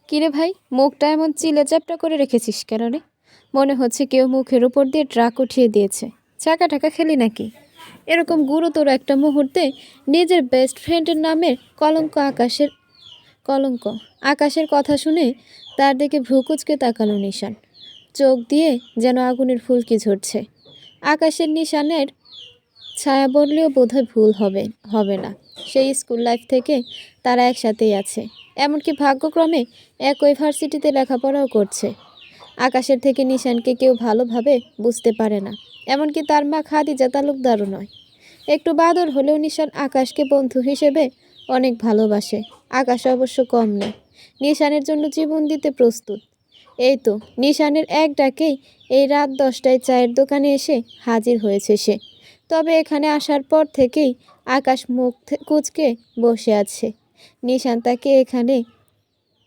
কিরে ভাই, মুখটা এমন চিলে চ্যাপটা করে রেখেছিস কেন রে? মনে হচ্ছে কেউ মুখের উপর দিয়ে ট্রাক উঠিয়ে দিয়েছে। চাকা টাকা খেলি নাকি? এরকম গুরুতর একটা মুহূর্তে নিজের বেস্ট ফ্রেন্ডের নামের কলঙ্ক আকাশের কথা শুনে তার দিকে ভ্রুকুচকে তাকালো নিশান। চোখ দিয়ে যেন আগুনের ফুলকি ঝরছে। আকাশের নিশানের ছায়া বললেও বোধহয় ভুল হবে না। সেই স্কুল লাইফ থেকে তারা একসাথেই আছে, এমনকি ভাগ্যক্রমে একই ভার্সিটিতে লেখাপড়াও করছে। আকাশের থেকে নিশানকে কেউ ভালোভাবে বুঝতে পারে না, এমনকি তার মা খাদিজা তালুকদারও নয়। একটু বাদর হলেও নিশান আকাশকে বন্ধু হিসেবে অনেক ভালোবাসে। আকাশ অবশ্য কম নেই, নিশানের জন্য জীবন দিতে প্রস্তুত। এই তো নিশানের এক ডাকেই এই রাত 10টায় চায়ের দোকানে এসে হাজির হয়েছে সে। তবে এখানে আসার পর থেকেই আকাশ মুখ কুঁচকে বসে আছে। নিশান তাকে এখানে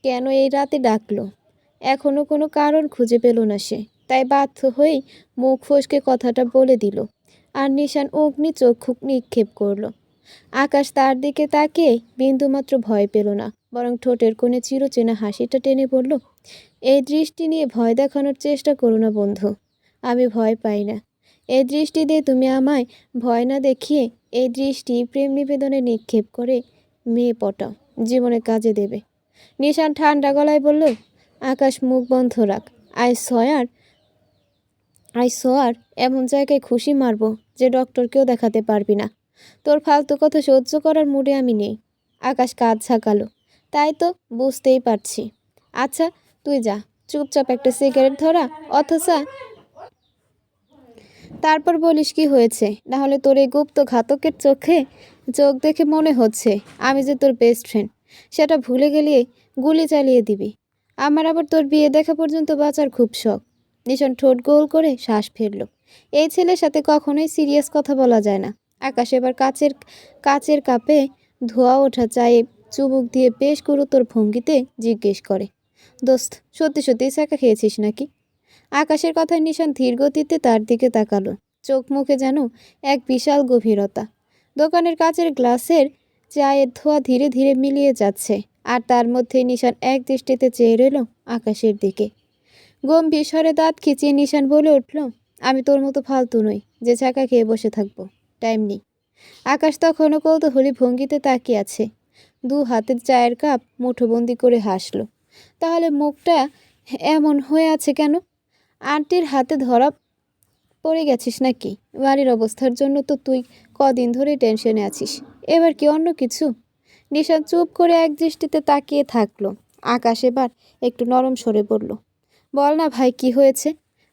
কেন এই রাতে ডাকলো এখনও কোনো কারণ খুঁজে পেল না সে। তাই বাধ্য হয়েই মুখ ফসকে কথাটা বলে দিল। আর নিশান অগ্নি চক্ষু নিক্ষেপ করল। আকাশ তার দিকে তাকিয়ে বিন্দুমাত্র ভয় পেল না, বরং ঠোঁটের কোণে চিরচেনা হাসিটা টেনে পড়ল। এই দৃষ্টি নিয়ে ভয় দেখানোর চেষ্টা করো না বন্ধু, আমি ভয় পাই না। এই দৃষ্টি দিয়ে তুমি আমায় ভয় না দেখিয়ে এই দৃষ্টি প্রেম নিবেদনে নিক্ষেপ করে মেয়ে পটাও, জীবনে কাজে দেবে। নিশান ঠান্ডা গলায় বলল, আকাশ মুখ বন্ধ রাখ। আই সোয়ার এমন জায়গায় খুশি মারবো যে ডক্টরকেও দেখাতে পারবি না। তোর ফালতু কথা সহ্য করার মুডে আমি নেই। আকাশ কাঁধ ঝাঁকালো। তাই তো বুঝতেই পারছি। আচ্ছা তুই যা, চুপচাপ একটা সিগারেট ধরা অথচা তারপর বলিস কি হয়েছে। না হলে তোর এই গুপ্ত ঘাতকের চোখ দেখে মনে হচ্ছে আমি যে তোর বেস্ট ফ্রেন্ড সেটা ভুলে গেলে গুলি চালিয়ে দিবি। আমার আবার তোর বিয়ে দেখা পর্যন্ত বাঁচার খুব শখ। নিশান ঠোঁট গোল করে শ্বাস ফেলল। এই ছেলের সাথে কখনোই সিরিয়াস কথা বলা যায় না। আকাশ এবার কাচের কাপে ধোয়া ওঠা চায়ে চুমুক দিয়ে বেশ গুরুতর ভঙ্গিতে জিজ্ঞেস করে, দোস্ত সত্যি সত্যি চাকা খেয়েছিস নাকি? আকাশের কথায় নিশান ধীর গতিতে তার দিকে তাকালো। চোখ মুখে যেন এক বিশাল গভীরতা। দোকানের কাচের গ্লাসের চায়ের ধোঁয়া ধীরে ধীরে মিলিয়ে যাচ্ছে, আর তার মধ্যে নিশান এক দৃষ্টিতে চেয়ে রইল আকাশের দিকে। গম্ভীর স্বরে দাঁত খিচিয়ে নিশান বলে উঠল, আমি তোর মতো ফালতু নই যে চাকা খেয়ে বসে থাকবো, টাইম নেই। আকাশ তখনও কৌতূহলী ভঙ্গিতে তাকিয়ে আছে। দু হাতের চায়ের কাপ মুঠোবন্দি করে হাসল। তাহলে মুখটা এমন হয়ে আছে কেন? আন্টির হাতে ধরা পড়ে গেছিস নাকি? বাড়ির অবস্থার জন্য তো তুই কদিন ধরে টেনশনে আছিস, এবার কি অন্য কিছু? নিশান চুপ করে এক দৃষ্টিতে তাকিয়ে থাকলো। আকাশ এবার একটু নরম স্বরে বলল, বল না ভাই, কি হয়েছে?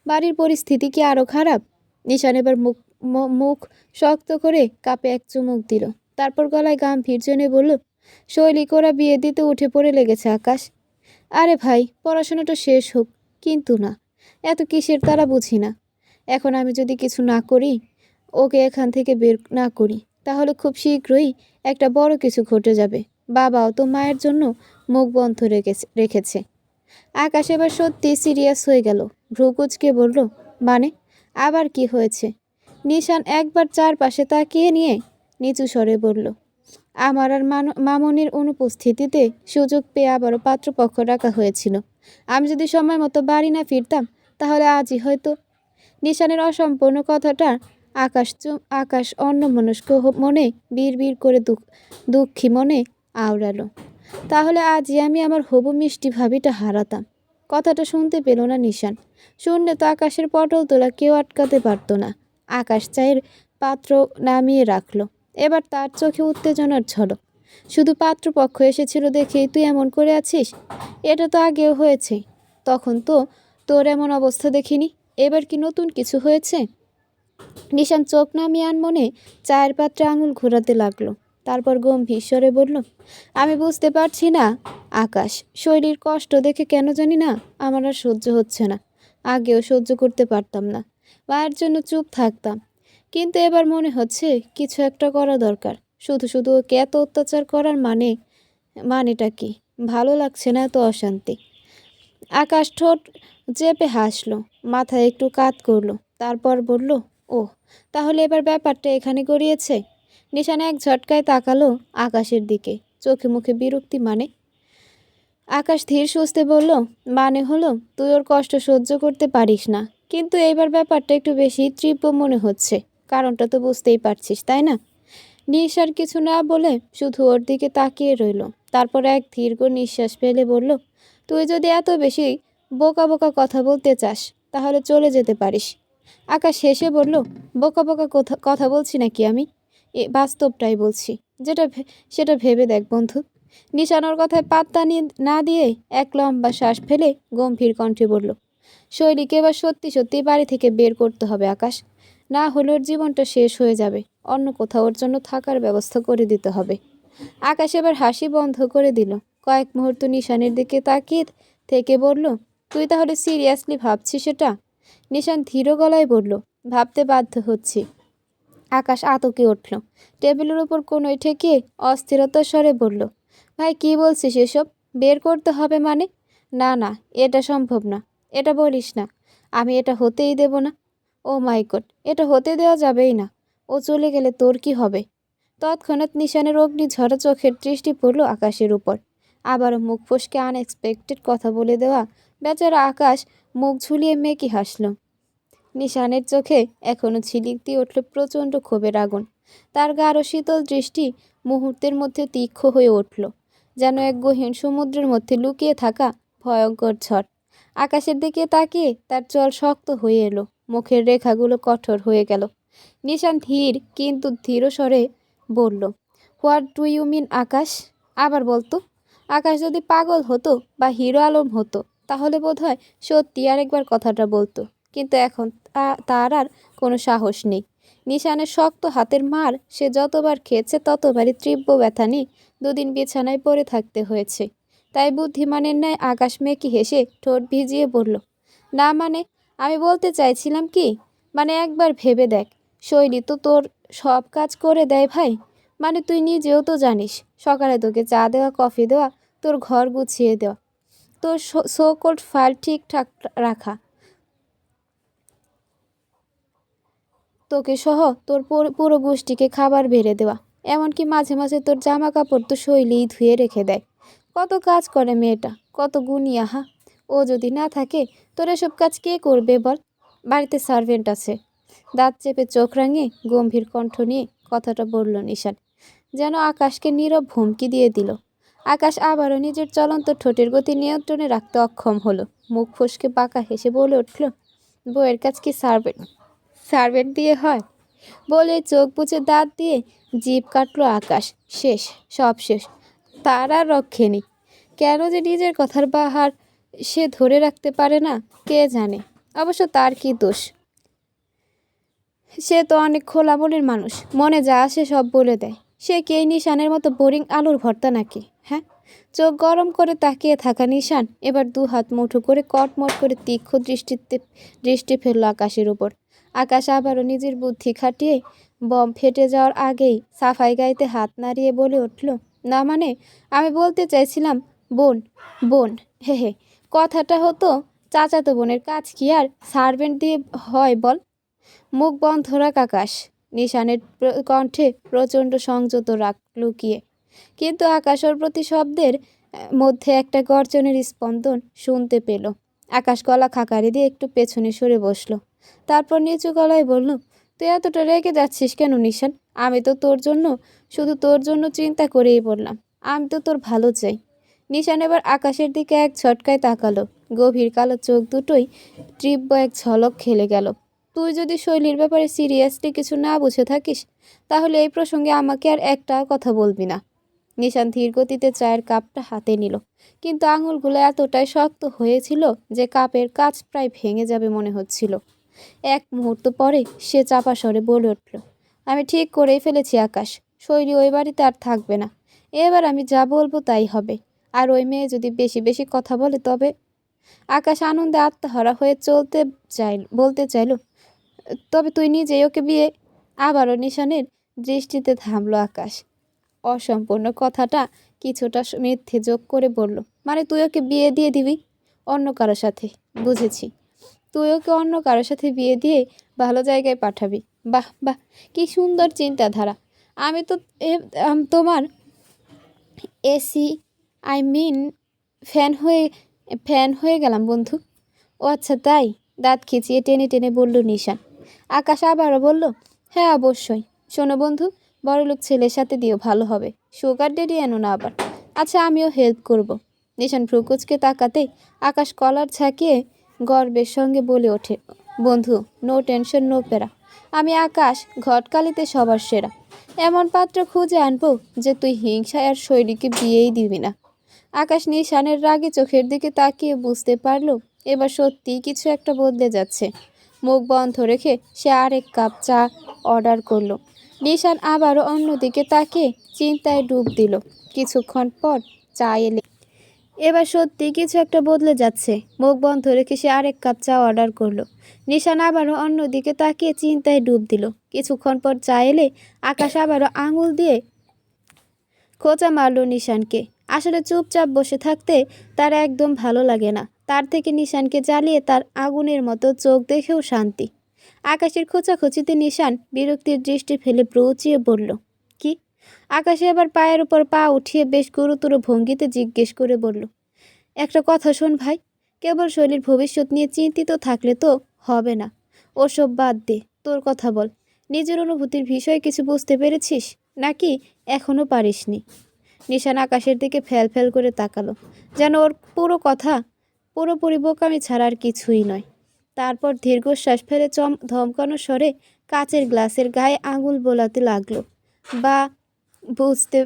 বাড়ির পরিস্থিতি কি আরও খারাপ? নিশান এবার মুখ শক্ত করে কাপে এক চুমুক দিল। তারপর গলায় গাম্ভীর্য এনে বলল, শৈলিক ওরা বিয়ে দিতে উঠে পড়ে লেগেছে আকাশ। আরে ভাই, পড়াশোনাটা শেষ হোক, কিন্তু না, এত কিসের তারা বুঝি না। এখন আমি যদি কিছু না করি, ওকে এখান থেকে বের না করি, তাহলে খুব শীঘ্রই একটা বড় কিছু ঘটে যাবে। বাবাও তো মায়ের জন্য মুখ বন্ধ রেখেছে। আকাশ এবার সত্যি সিরিয়াস হয়ে গেল। ভ্রুকুচকে বলল, মানে আবার কি হয়েছে? নিশান একবার চারপাশে তাকিয়ে নিয়ে নিচু স্বরে বলল, আমার আর মামনির অনুপস্থিতিতে সুযোগ পেয়ে আবারও পাত্রপক্ষ ডাকা হয়েছিল। আমি যদি সময় মতো বাড়ি না ফিরতাম, তাহলে আজই হয়তো। নিশানের অসম্পূর্ণ কথাটা আকাশ অন্যমনস্ক মনে বিড় করে দুঃখী মনে আওড়ালো। তাহলে আজই আমি আমার হবু মিষ্টি ভাবিটা হারাতাম। কথাটা শুনতে পেল না নিশান। শুনলে তো আকাশের পটল তোলা কেউ আটকাতে পারত না। আকাশ চায়ের পাত্র নামিয়ে রাখলো। এবার তার চোখে উত্তেজনার ঝলক। শুধু পাত্রপক্ষ এসেছিল দেখেই তুই এমন করে আছিস? এটা তো আগেও হয়েছে, তখন তো তোর এমন অবস্থা দেখিনি। এবার কি নতুন কিছু হয়েছে? নিশান চোখ নামিয়ে আনমনে চায়ের পাত্রে আঙুল ঘোরাতে লাগলো। তারপর গম্ভীর স্বরে বলল, আমি বুঝতে পারছি না আকাশ, শরীর কষ্ট দেখে কেন জানি না আমার আর সহ্য হচ্ছে না। আগেও সহ্য করতে পারতাম না, মায়ের জন্য চুপ থাকতাম, কিন্তু এবার মনে হচ্ছে কিছু একটা করা দরকার। শুধু শুধু ওকে এত অত্যাচার করার মানেটা কি? ভালো লাগছে না এত অশান্তি। আকাশ ঠোঁট চেপে হাসলো, মাথায় একটু কাত করলো, তারপর বলল, ও তাহলে এবার ব্যাপারটা এখানে গড়িয়েছে। নিশান এক ঝটকায় তাকালো আকাশের দিকে, চোখে মুখে বিরক্তি। মানে আকাশ ধীর সুস্থে বলল, মানে হলো তুই ওর কষ্ট সহ্য করতে পারিস না, কিন্তু এইবার ব্যাপারটা একটু বেশি তীব্র মনে হচ্ছে। কারণটা তো বুঝতেই পারছিস, তাই না? নিশার কিছু না বলে শুধু ওর দিকে তাকিয়ে রইল। তারপর এক দীর্ঘ নিঃশ্বাস ফেলে বলল, তুই যদি এত বেশি বোকা বোকা কথা বলতে চাস তাহলে চলে যেতে পারিস। আকাশ হেসে বলল, বোকা বোকা কথা বলছি নাকি আমি? বাস্তবটাই বলছি। সেটা ভেবে দেখ বন্ধু। নিশানোর কথায় পাত্তা না দিয়ে এক লম্বা শ্বাস ফেলে গম্ভীর কণ্ঠে বলল, শৈলীকে এবার সত্যি সত্যি বাড়ি থেকে বের করতে হবে আকাশ। না হলে ওর জীবনটা শেষ হয়ে যাবে। অন্য কোথাও ওর জন্য থাকার ব্যবস্থা করে দিতে হবে। আকাশ এবার হাসি বন্ধ করে দিল। কয়েক মুহূর্ত নিশানের দিকে তাকিয়ে থেকে বলল, তুই তাহলে সিরিয়াসলি ভাবছিস সেটা? নিশান ধীর গলায় বলল, ভাবতে বাধ্য হচ্ছি। আকাশ আতকে উঠল। টেবিলের উপর কোনোই ঠেকিয়ে অস্থিরতার স্বরে বলল, ভাই কি বলছিস এসব? বের করতে হবে মানে? না না, এটা সম্ভব না। এটা বলিস না। আমি এটা হতেই দেব না। ও মাই গড, এটা হতে দেওয়া যাবেই না। ও চলে গেলে তোর কি হবে? তৎক্ষণাৎ নিশানের অগ্নিঝরা চোখের দৃষ্টি পড়ল আকাশের উপর। আবারও মুখ ফসকে আনএক্সপেক্টেড কথা বলে দেওয়া বেচারা আকাশ মুখ ঝুলিয়ে মেকি হাসল। নিশানের চোখে এখনো ঝিলিক দিয়ে উঠল প্রচণ্ড ক্ষোভের আগুন। তার গাঢ় শীতল দৃষ্টি মুহূর্তের মধ্যে তীক্ষ্ণ হয়ে উঠল, যেন এক গহীন সমুদ্রের মধ্যে লুকিয়ে থাকা ভয়ঙ্কর ঝড়। আকাশের দিকে তাকিয়ে তার চল শক্ত হয়ে এলো, মুখের রেখাগুলো কঠোর হয়ে গেল। নিশান ধীর কিন্তু ধীর স্বরে বলল, হোয়াট ডু ইউ মিন আকাশ? আবার বলতো। আকাশ যদি পাগল হতো বা হিরো আলম হতো তাহলে বোধহয় সত্যি আরেকবার কথাটা বলতো, কিন্তু এখন তার আর কোনো সাহস নেই। নিশানের শক্ত হাতের মার সে যতবার খেয়েছে ততবারই তীব্র ব্যথা নিয়ে দুদিন বিছানায় পড়ে থাকতে হয়েছে। তাই বুদ্ধিমানের ন্যায় আকাশ মেকি হেসে ঠোঁট ভিজিয়ে বলল, না মানে, আমি বলতে চাইছিলাম কি, মানে একবার ভেবে দেখ, শৈলী তো তোর সব কাজ করে দেয় ভাই। মানে তুই নিজেও তো জানিস, সকালে তোকে চা দেওয়া, কফি দেওয়া, তোর ঘর গুছিয়ে দেওয়া, তোর সো কল্ড ফাইল ঠিকঠাক রাখা, তোকে সহ তোর পুরো গোষ্ঠীকে খাবার বেড়ে দেওয়া, এমনকি মাঝে মাঝে তোর জামা কাপড় তো শৈলীই ধুয়ে রেখে দেয়। কত কাজ করে মেয়েটা, কত গুণী আহা। ও যদি না থাকে তোর এসব কাজ কে করবে বল? বাড়িতে সার্ভেন্ট আছে। দাঁত চেপে চোখ রাঙিয়ে গম্ভীর কণ্ঠ নিয়ে কথাটা বলল নিশান, যেন আকাশকে নীরব হুমকি দিয়ে দিল। আকাশ আবারও নিজের চলন্ত ঠোঁটের গতি নিয়ন্ত্রণে রাখতে অক্ষম হলো। মুখ ফসকে বাঁকা হেসে বলে উঠল, বউয়ের কাজ কি সার্ভেন্ট সার্ভেন্ট দিয়ে হয়? বলে চোখ বুজে দাঁত দিয়ে জিভ কাটলো আকাশ। শেষ, সব শেষ। তার আর রক্ষে নেই। কেন যে নিজের কথার বাহার সে ধরে রাখতে পারে না কে জানে। অবশ্য তার কি দোষ? সে তো অনেক খোলা মনের মানুষ, মনে যা আসে সব বলে দেয়। সে কি এই নিশানের মতো বোরিং আলুর ভর্তা নাকি? হ্যাঁ। চোখ গরম করে তাকিয়ে থাকা নিশান এবার দু হাত মুঠো করে কটমট করে তীক্ষ্ণ দৃষ্টি ফেলল আকাশের উপর। আকাশ আবারও নিজের বুদ্ধি খাটিয়ে বম ফেটে যাওয়ার আগেই সাফাই গাইতে হাত নাড়িয়ে বলে উঠল, না মানে, আমি বলতে চাইছিলাম বোন। বোন, হে হে, কথাটা হতো চাচাতো বোনের কাজ কি আর সার্ভেন্ট দিয়ে হয় বল? মুখ বন্ধ রাখ আকাশ। নিশানের কণ্ঠে প্রচণ্ড সংযত রাগ লুকিয়ে, কিন্তু আকাশ ওর প্রতি শব্দের মধ্যে একটা গর্জনের স্পন্দন শুনতে পেল। আকাশ গলা খাকারি দিয়ে একটু পেছনে সরে বসলো। তারপর নিচু গলায় বলল, তুই এতটা রেগে যাচ্ছিস কেন নিশান? আমি তো তোর জন্য, শুধু তোর জন্য চিন্তা করেই বললাম। আমি তো তোর ভালো চাই। নিশান এবার আকাশের দিকে এক ঝটকায় তাকালো। গভীর কালো চোখ দুটোই তীব্র এক ঝলক খেলে গেল। তুই যদি শৈলীর ব্যাপারে সিরিয়াসলি কিছু না বুঝে থাকিস তাহলে এই প্রসঙ্গে আমাকে আর একটা কথা বলবি না। নিশান ধীর গতিতে চায়ের কাপটা হাতে নিল, কিন্তু আঙুলগুলো এতটাই শক্ত হয়েছিল যে কাপের কাঁচ প্রায় ভেঙে যাবে মনে হচ্ছিল। এক মুহূর্ত পরে সে চাপা স্বরে বলে উঠল, আমি ঠিক করেই ফেলেছি আকাশ, শৈলী ওই বাড়িতে আর থাকবে না। এবার আমি যা বলবো তাই হবে। আর ওই মেয়ে যদি বেশি বেশি কথা বলে তবে। আকাশ আনন্দে আত্মহারা হয়ে বলতে চাইল, তবে তুই নিজেই ওকে বিয়ে। আবারও নিশানের দৃষ্টিতে থামলো আকাশ। অসম্পূর্ণ কথাটা কিছুটা মিথ্যে যোগ করে বলল, মানে তুই ওকে বিয়ে দিয়ে দিবি অন্য কারো সাথে? বুঝেছি, তুই ওকে অন্য কারোর সাথে বিয়ে দিয়ে ভালো জায়গায় পাঠাবি। বাহ বাহ, কি সুন্দর চিন্তাধারা। আমি তো তোমার এসি, আই মিন ফ্যান হয়ে ফ্যান হয়ে গেলাম বন্ধু। ও আচ্ছা তাই? দাঁত খিচিয়ে টেনে টেনে বলল নিশান। আকাশ আবারও বলল, হ্যাঁ অবশ্যই। শোনো বন্ধু, বড়লোক ছেলের সাথে দিও, ভালো হবে। সুগার ডেডি এনো না আবার। আচ্ছা আমিও হেল্প করব। নিশান ভ্রুকুচকে তাকাতে আকাশ কলার ঝাঁকিয়ে গর্বের সঙ্গে বলে ওঠে, বন্ধু নো টেনশন নো প্যারা। আমি আকাশ ঘটকালিতে সবার সেরা। এমন পাত্র খুঁজে আনবো যে তুই হিংসায় আর শৈলীকে বিয়েই দিবি না। আকাশ নিশানের রাগে চোখের দিকে তাকিয়ে বুঝতে পারল এবার সত্যিই কিছু একটা বদলে যাচ্ছে। মুখ বন্ধ রেখে সে আরেক কাপ চা অর্ডার করলো। নিশান আবারও অন্যদিকে তাকিয়ে চিন্তায় ডুব দিল। কিছুক্ষণ পর চা এলে এবার সত্যি কিছু একটা বদলে যাচ্ছে। মুখ বন্ধ রেখে সে আরেক কাপ চা অর্ডার করলো। নিশান আবারও অন্যদিকে তাকিয়ে চিন্তায় ডুব দিল। কিছুক্ষণ পর চা এলে আকাশ আবারও আঙুল দিয়ে খোঁচা মারল নিশানকে। আসলে চুপচাপ বসে থাকতে তার একদম ভালো লাগে না। তার থেকে নিশানকে জ্বালিয়ে তার আগুনের মতো চোখ দেখেও শান্তি। আকাশের খোঁচাখুচিতে নিশান বিরক্তির দৃষ্টি ফেলে ব্রুচিয়ে বলল, কি? আকাশে এবার পায়ের উপর পা উঠিয়ে বেশ গুরুতর ভঙ্গিতে জিজ্ঞেস করে বলল, একটা কথা শোন ভাই, কেবল শৈলীর ভবিষ্যৎ নিয়ে চিন্তিত থাকলে তো হবে না। ওসব বাদ দে, তোর কথা বল। নিজের অনুভূতির বিষয়ে কিছু বুঝতে পেরেছিস নাকি এখনও পারিসনি? নিশান আকাশের দিকে ফ্যাল ফ্যাল করে তাকালো, যেন ওর পুরো কথা পুরোপুরি বোকামি ছাড়া আর কিছুই নয়। তারপর দীর্ঘশ্বাস ফেলে ধমকানো স্বরে কাচের গ্লাসের গায়ে আঙুল বোলাতে লাগলো। বা বুঝতে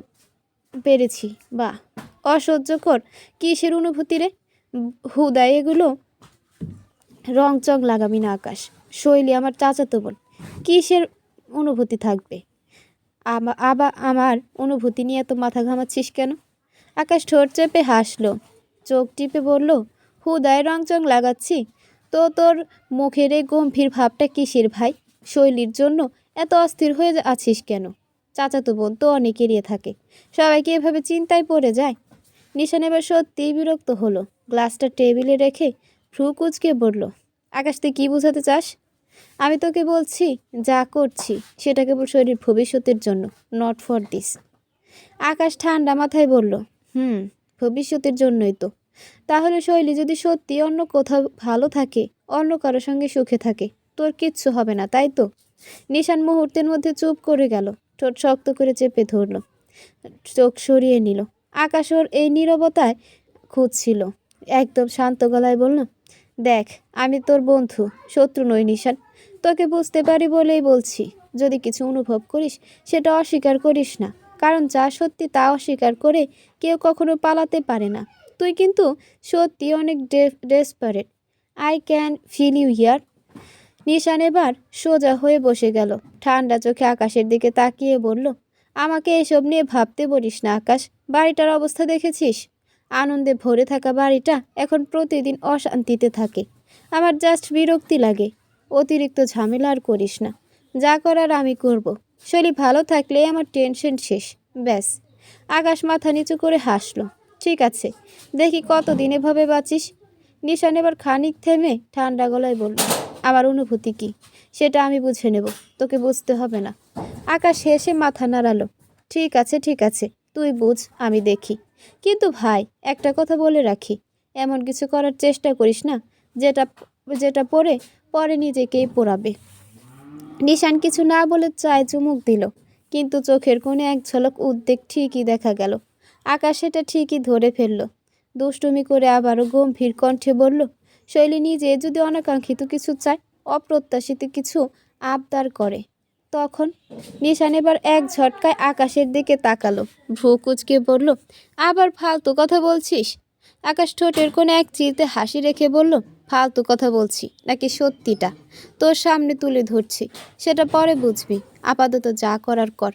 পেরেছি। বা অসহ্যকর কিসের অনুভূতি রে? হুদায় এগুলো রংচং লাগাবি না আকাশ। শৈলী আমার চাচাতো বোন, কিসের অনুভূতি থাকবে? আমার অনুভূতি নিয়ে এত মাথা ঘামাচ্ছিস কেন? আকাশ ঠোঁট চেপে হাসলো, চোখ টিপে বলল, হুদায় রংচং লাগাচ্ছি তো তোর মুখের এই গম্ভীর ভাবটা কিসের ভাই? শৈলীর জন্য এত অস্থির হয়ে আছিস কেন? চাচাতো বোন তো অনেকেরই থাকে, সবাইকে এভাবে চিন্তায় পড়ে যায়। নিশান এবার সত্যিই বিরক্ত হলো। গ্লাসটা টেবিলে রেখে ভ্রু কুচকে বলল, আকাশ তুই কী বোঝাতে চাস? আমি তোকে বলছি যা করছি সেটা কেবল শরীর ভবিষ্যতের জন্য, নট ফর দিস। আকাশ ঠান্ডা মাথায় বলল, ভবিষ্যতের জন্যই তো। তাহলে শৈলী যদি সত্যি অন্য কোথাও ভালো থাকে, অন্য কারো সঙ্গে সুখে থাকে, তোর কিচ্ছু হবে না তাই তো? নিশান মুহূর্তের মধ্যে চুপ করে গেল, ঠোঁট শক্ত করে চেপে ধরল, চোখ সরিয়ে নিল। আকাশ ওর এই নীরবতায় খুঁজছিল। একদম শান্ত গলায় বলল, দেখ আমি তোর বন্ধু, শত্রু নই নিশান। তোকে বুঝতে পারি বলেই বলছি, যদি কিছু অনুভব করিস সেটা অস্বীকার করিস না, কারণ যা সত্যি তা অস্বীকার করে কেউ কখনো পালাতে পারে না। তুই কিন্তু সত্যি অনেক desperate. I can feel you here. Nishan এবার সোজা হয়ে বসে গেল, ঠান্ডা চোখে আকাশের দিকে তাকিয়ে বলল, আমাকে এসব নিয়ে ভাবতে বলিস না আকাশ। বাড়িটার অবস্থা দেখেছিস? আনন্দে ভরে থাকা বাড়িটা এখন প্রতিদিন অশান্তিতে থাকে। আমার জাস্ট বিরক্তি লাগে। অতিরিক্ত ঝামেলা আর করিস না, যা করার আমি করব। শৈলী ভালো থাকলেই আমার টেনশন শেষ, ব্যাস। আকাশ মাথা নিচু করে হাসলো, ঠিক আছে, দেখি কতদিন এভাবে বাঁচিস। নিশান এবার খানিক থেমে ঠান্ডা গলায় বলল, আমার অনুভূতি কি সেটা আমি বুঝে নেব, তোকে বুঝতে হবে না। আকাশ হেসে মাথা নাড়ালো, ঠিক আছে ঠিক আছে, তুই বুঝ আমি দেখি। কিন্তু ভাই একটা কথা বলে রাখি, এমন কিছু করার চেষ্টা করিস না যেটা যেটা পরে পরে নিজেকেই পোড়াবে। নিশান কিছু না বলে চায় চুমুক দিল, কিন্তু চোখের কোণে এক ঝলক উদ্বেগ ঠিকই দেখা গেল। আকাশ সেটা ঠিকই ধরে ফেলল। দুষ্টুমি করে আবারও গম্ভীর কণ্ঠে বলল, শৈলী নিজে যদি অনাকাঙ্ক্ষিত কিছু চায়, অপ্রত্যাশিত কিছু আবদার করে, তখন? নিশান এবার এক ঝটকায় আকাশের দিকে তাকালো, ভ্রু কুচকে বলল, আবার ফালতু কথা বলছিস? আকাশ ঠোঁটের কোণে এক চিলতে হাসি রেখে বলল, ফালতু কথা বলছি নাকি সত্যিটা তোর সামনে তুলে ধরছি, সেটা পরে বুঝবি। আপাতত যা করার কর।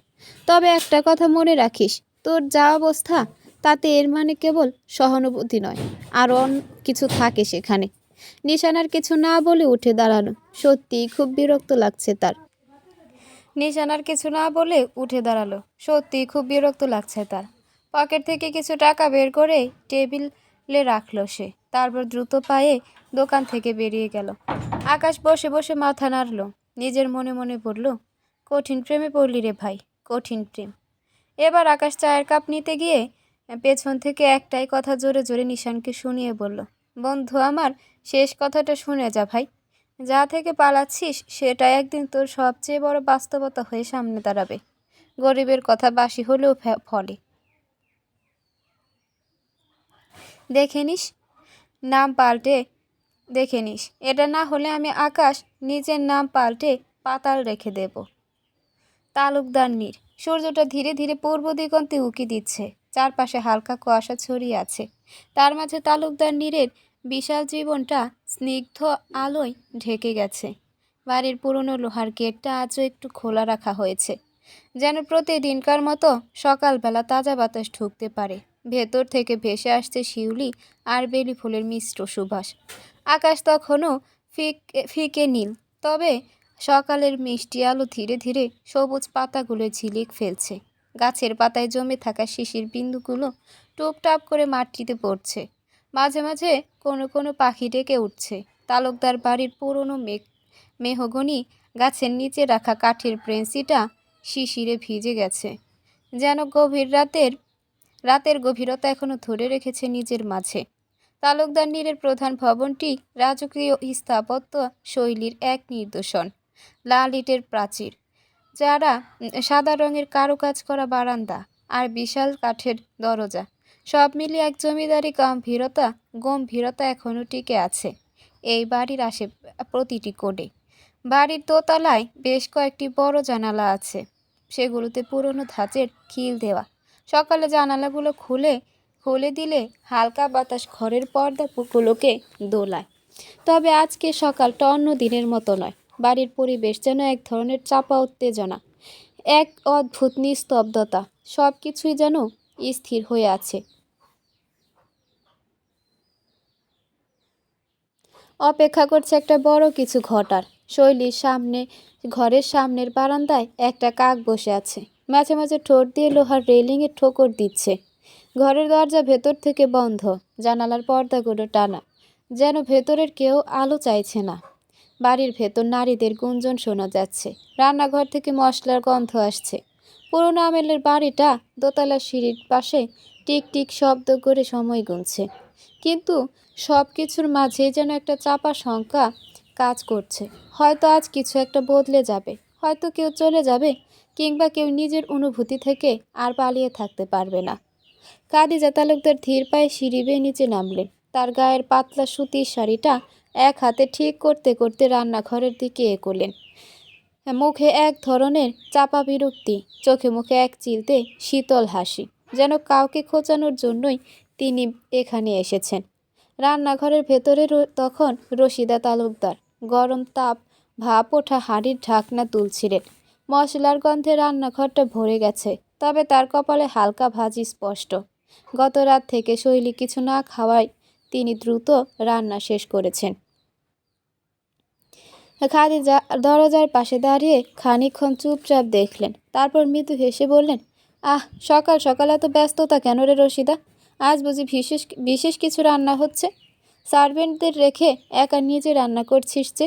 তবে একটা কথা মনে রাখিস, তোর যা অবস্থা তাতে এর মানে কেবল সহানুভূতি নয়, আরও কিছু থাকে সেখানে। নিশান আর কিছু না বলে উঠে দাঁড়ালো। সত্যিই খুব বিরক্ত লাগছে তার। সত্যিই খুব বিরক্ত লাগছে তার। পকেট থেকে কিছু টাকা বের করে টেবিলে রাখলো সে, তারপর দ্রুত পায়ে দোকান থেকে বেরিয়ে গেল। আকাশ বসে বসে মাথা নাড়ল, নিজের মনে মনে বলল, কঠিন প্রেমে পড়লি রে ভাই, কঠিন প্রেম। এবার আকাশ চায়ের কাপ নিতে গিয়ে পেছন থেকে একটাই কথা জোরে জোরে নিশানকে শুনিয়ে বলল, বন্ধু আমার, শেষ কথাটা শুনে যা ভাই। যা থেকে পালাচ্ছিস সেটা একদিন তোর সবচেয়ে বড় বাস্তবতা হয়ে সামনে দাঁড়াবে। গরিবের কথা বাসি হলেও ফলে। দেখে নিস নাম পাল্টে দেখে নিস, এটা না হলে আমি আকাশ নিজের নাম পাল্টে পাতাল রেখে দেব। তালুকদার নীর। সূর্যটা ধীরে ধীরে পূর্ব দিগন্তে উঁকি দিচ্ছে। চারপাশে হালকা কুয়াশা ছড়িয়ে আছে। তার মাঝে তালুকদার নীরের বিশাল জীবনটা স্নিগ্ধ আলোয় ঢেকে গেছে। বাড়ির পুরনো লোহার গেটটা আজও একটু খোলা রাখা হয়েছে, যেন প্রতিদিনকার মতো সকালবেলা তাজা বাতাস ঢুকতে পারে। ভেতর থেকে ভেসে আসছে শিউলি আর বেলি ফুলের মিশ্র সুবাস। আকাশ তখনও ফিকে নীল, তবে সকালের মিষ্টি আলো ধীরে ধীরে সবুজ পাতাগুলো ঝিলিক ফেলছে। গাছের পাতায় জমে থাকা শিশির বিন্দুগুলো টুপটাপ করে মাটিতে পড়ছে। মাঝে মাঝে কোনো কোনো পাখি ডেকে উঠছে। তালুকদার বাড়ির পুরনো মেহগনি গাছের নিচে রাখা কাঠের ব্রেঞ্চিটা শিশিরে ভিজে গেছে, যেন রাতের গভীরতা এখনো ধরে রেখেছে নিজের মাঝে। তালুকদার নীরের প্রধান ভবনটি রাজকীয় স্থাপত্য শৈলীর এক নিদর্শন। লাল ইটের প্রাচীর, যারা সাদা রঙের কারুকাজ করা বারান্দা আর বিশাল কাঠের দরজা, সব মিলিয়ে এক জমিদারি গম্ভীরতা এখনও টিকে আছে এই বাড়ির প্রতিটি কোণে। বাড়ির দোতলায় বেশ কয়েকটি বড় জানালা আছে, সেগুলোতে পুরনো ধাঁচের খিল দেওয়া। সকালে জানালাগুলো খুলে দিলে হালকা বাতাস ঘরের পর্দাগুলোকে দোলায়। তবে আজকে সকালটা অন্য দিনের মতো নয়। বাড়ির পরিবেশ যেন এক ধরনের চাপা উত্তেজনা, এক অদ্ভুত নিস্তব্ধতা। সব কিছুই যেন স্থির হয়ে আছে, অপেক্ষা করছে একটা বড় কিছু ঘটার। ঘরের সামনের বারান্দায় একটা কাক বসে আছে, মাঝে মাঝে ঠোঁট দিয়ে লোহার রেলিংয়ে ঠোকর দিচ্ছে। ঘরের দরজা ভেতর থেকে বন্ধ, জানালার পর্দাগুলো টানা, যেন ভেতরের কেউ আলো চাইছে না। বাড়ির ভেতর নারীদের গুঞ্জন শোনা যাচ্ছে। রান্নাঘর থেকে মশলার গন্ধ আসছে। পুরোনো আমেলের বাড়িটা দোতলা সিঁড়ির পাশে টিক টিক শব্দ করে সময় গুনছে। কিন্তু সব কিছুর মাঝেই যেন একটা চাপা শঙ্কা কাজ করছে। হয়তো আজ কিছু একটা বদলে যাবে, হয়তো কেউ চলে যাবে, কিংবা কেউ নিজের অনুভূতি থেকে আর পালিয়ে থাকতে পারবে না। খাদিজা তালুকদার ধীর পায়ে সিঁড়ি বেয়ে নিচে নামলেন। তার গায়ের পাতলা সুতির শাড়িটা এক হাতে ঠিক করতে করতে রান্নাঘরের দিকে এগোলেন। মুখে এক ধরনের চাপা বিরক্তি, চোখে মুখে এক চিলতে শীতল হাসি, যেন কাউকে খোঁচানোর জন্যই তিনি এখানে এসেছেন। রান্নাঘরের ভেতরে তখন রশিদা তালুকদার গরম ভাপ ওঠা হাঁড়ির ঢাকনা তুলছিলেন। মশলার গন্ধে রান্নাঘরটা ভরে গেছে, তবে তার কপালে হালকা ভাঁজি স্পষ্ট। গত রাত থেকে শৈলী কিছু না খাওয়ায় তিনি দ্রুত রান্না শেষ করেছেন। খাদিজা দরজার পাশে দাঁড়িয়ে খানিকক্ষণ চুপচাপ দেখলেন, তারপর মৃদু হেসে বললেন, আহ, সকাল সকাল এত ব্যস্ততা কেন রে রশিদা? আজ বুঝি বিশেষ কিছু রান্না হচ্ছে? সার্ভেন্টদের রেখে একা নিজে রান্না করছিস যে?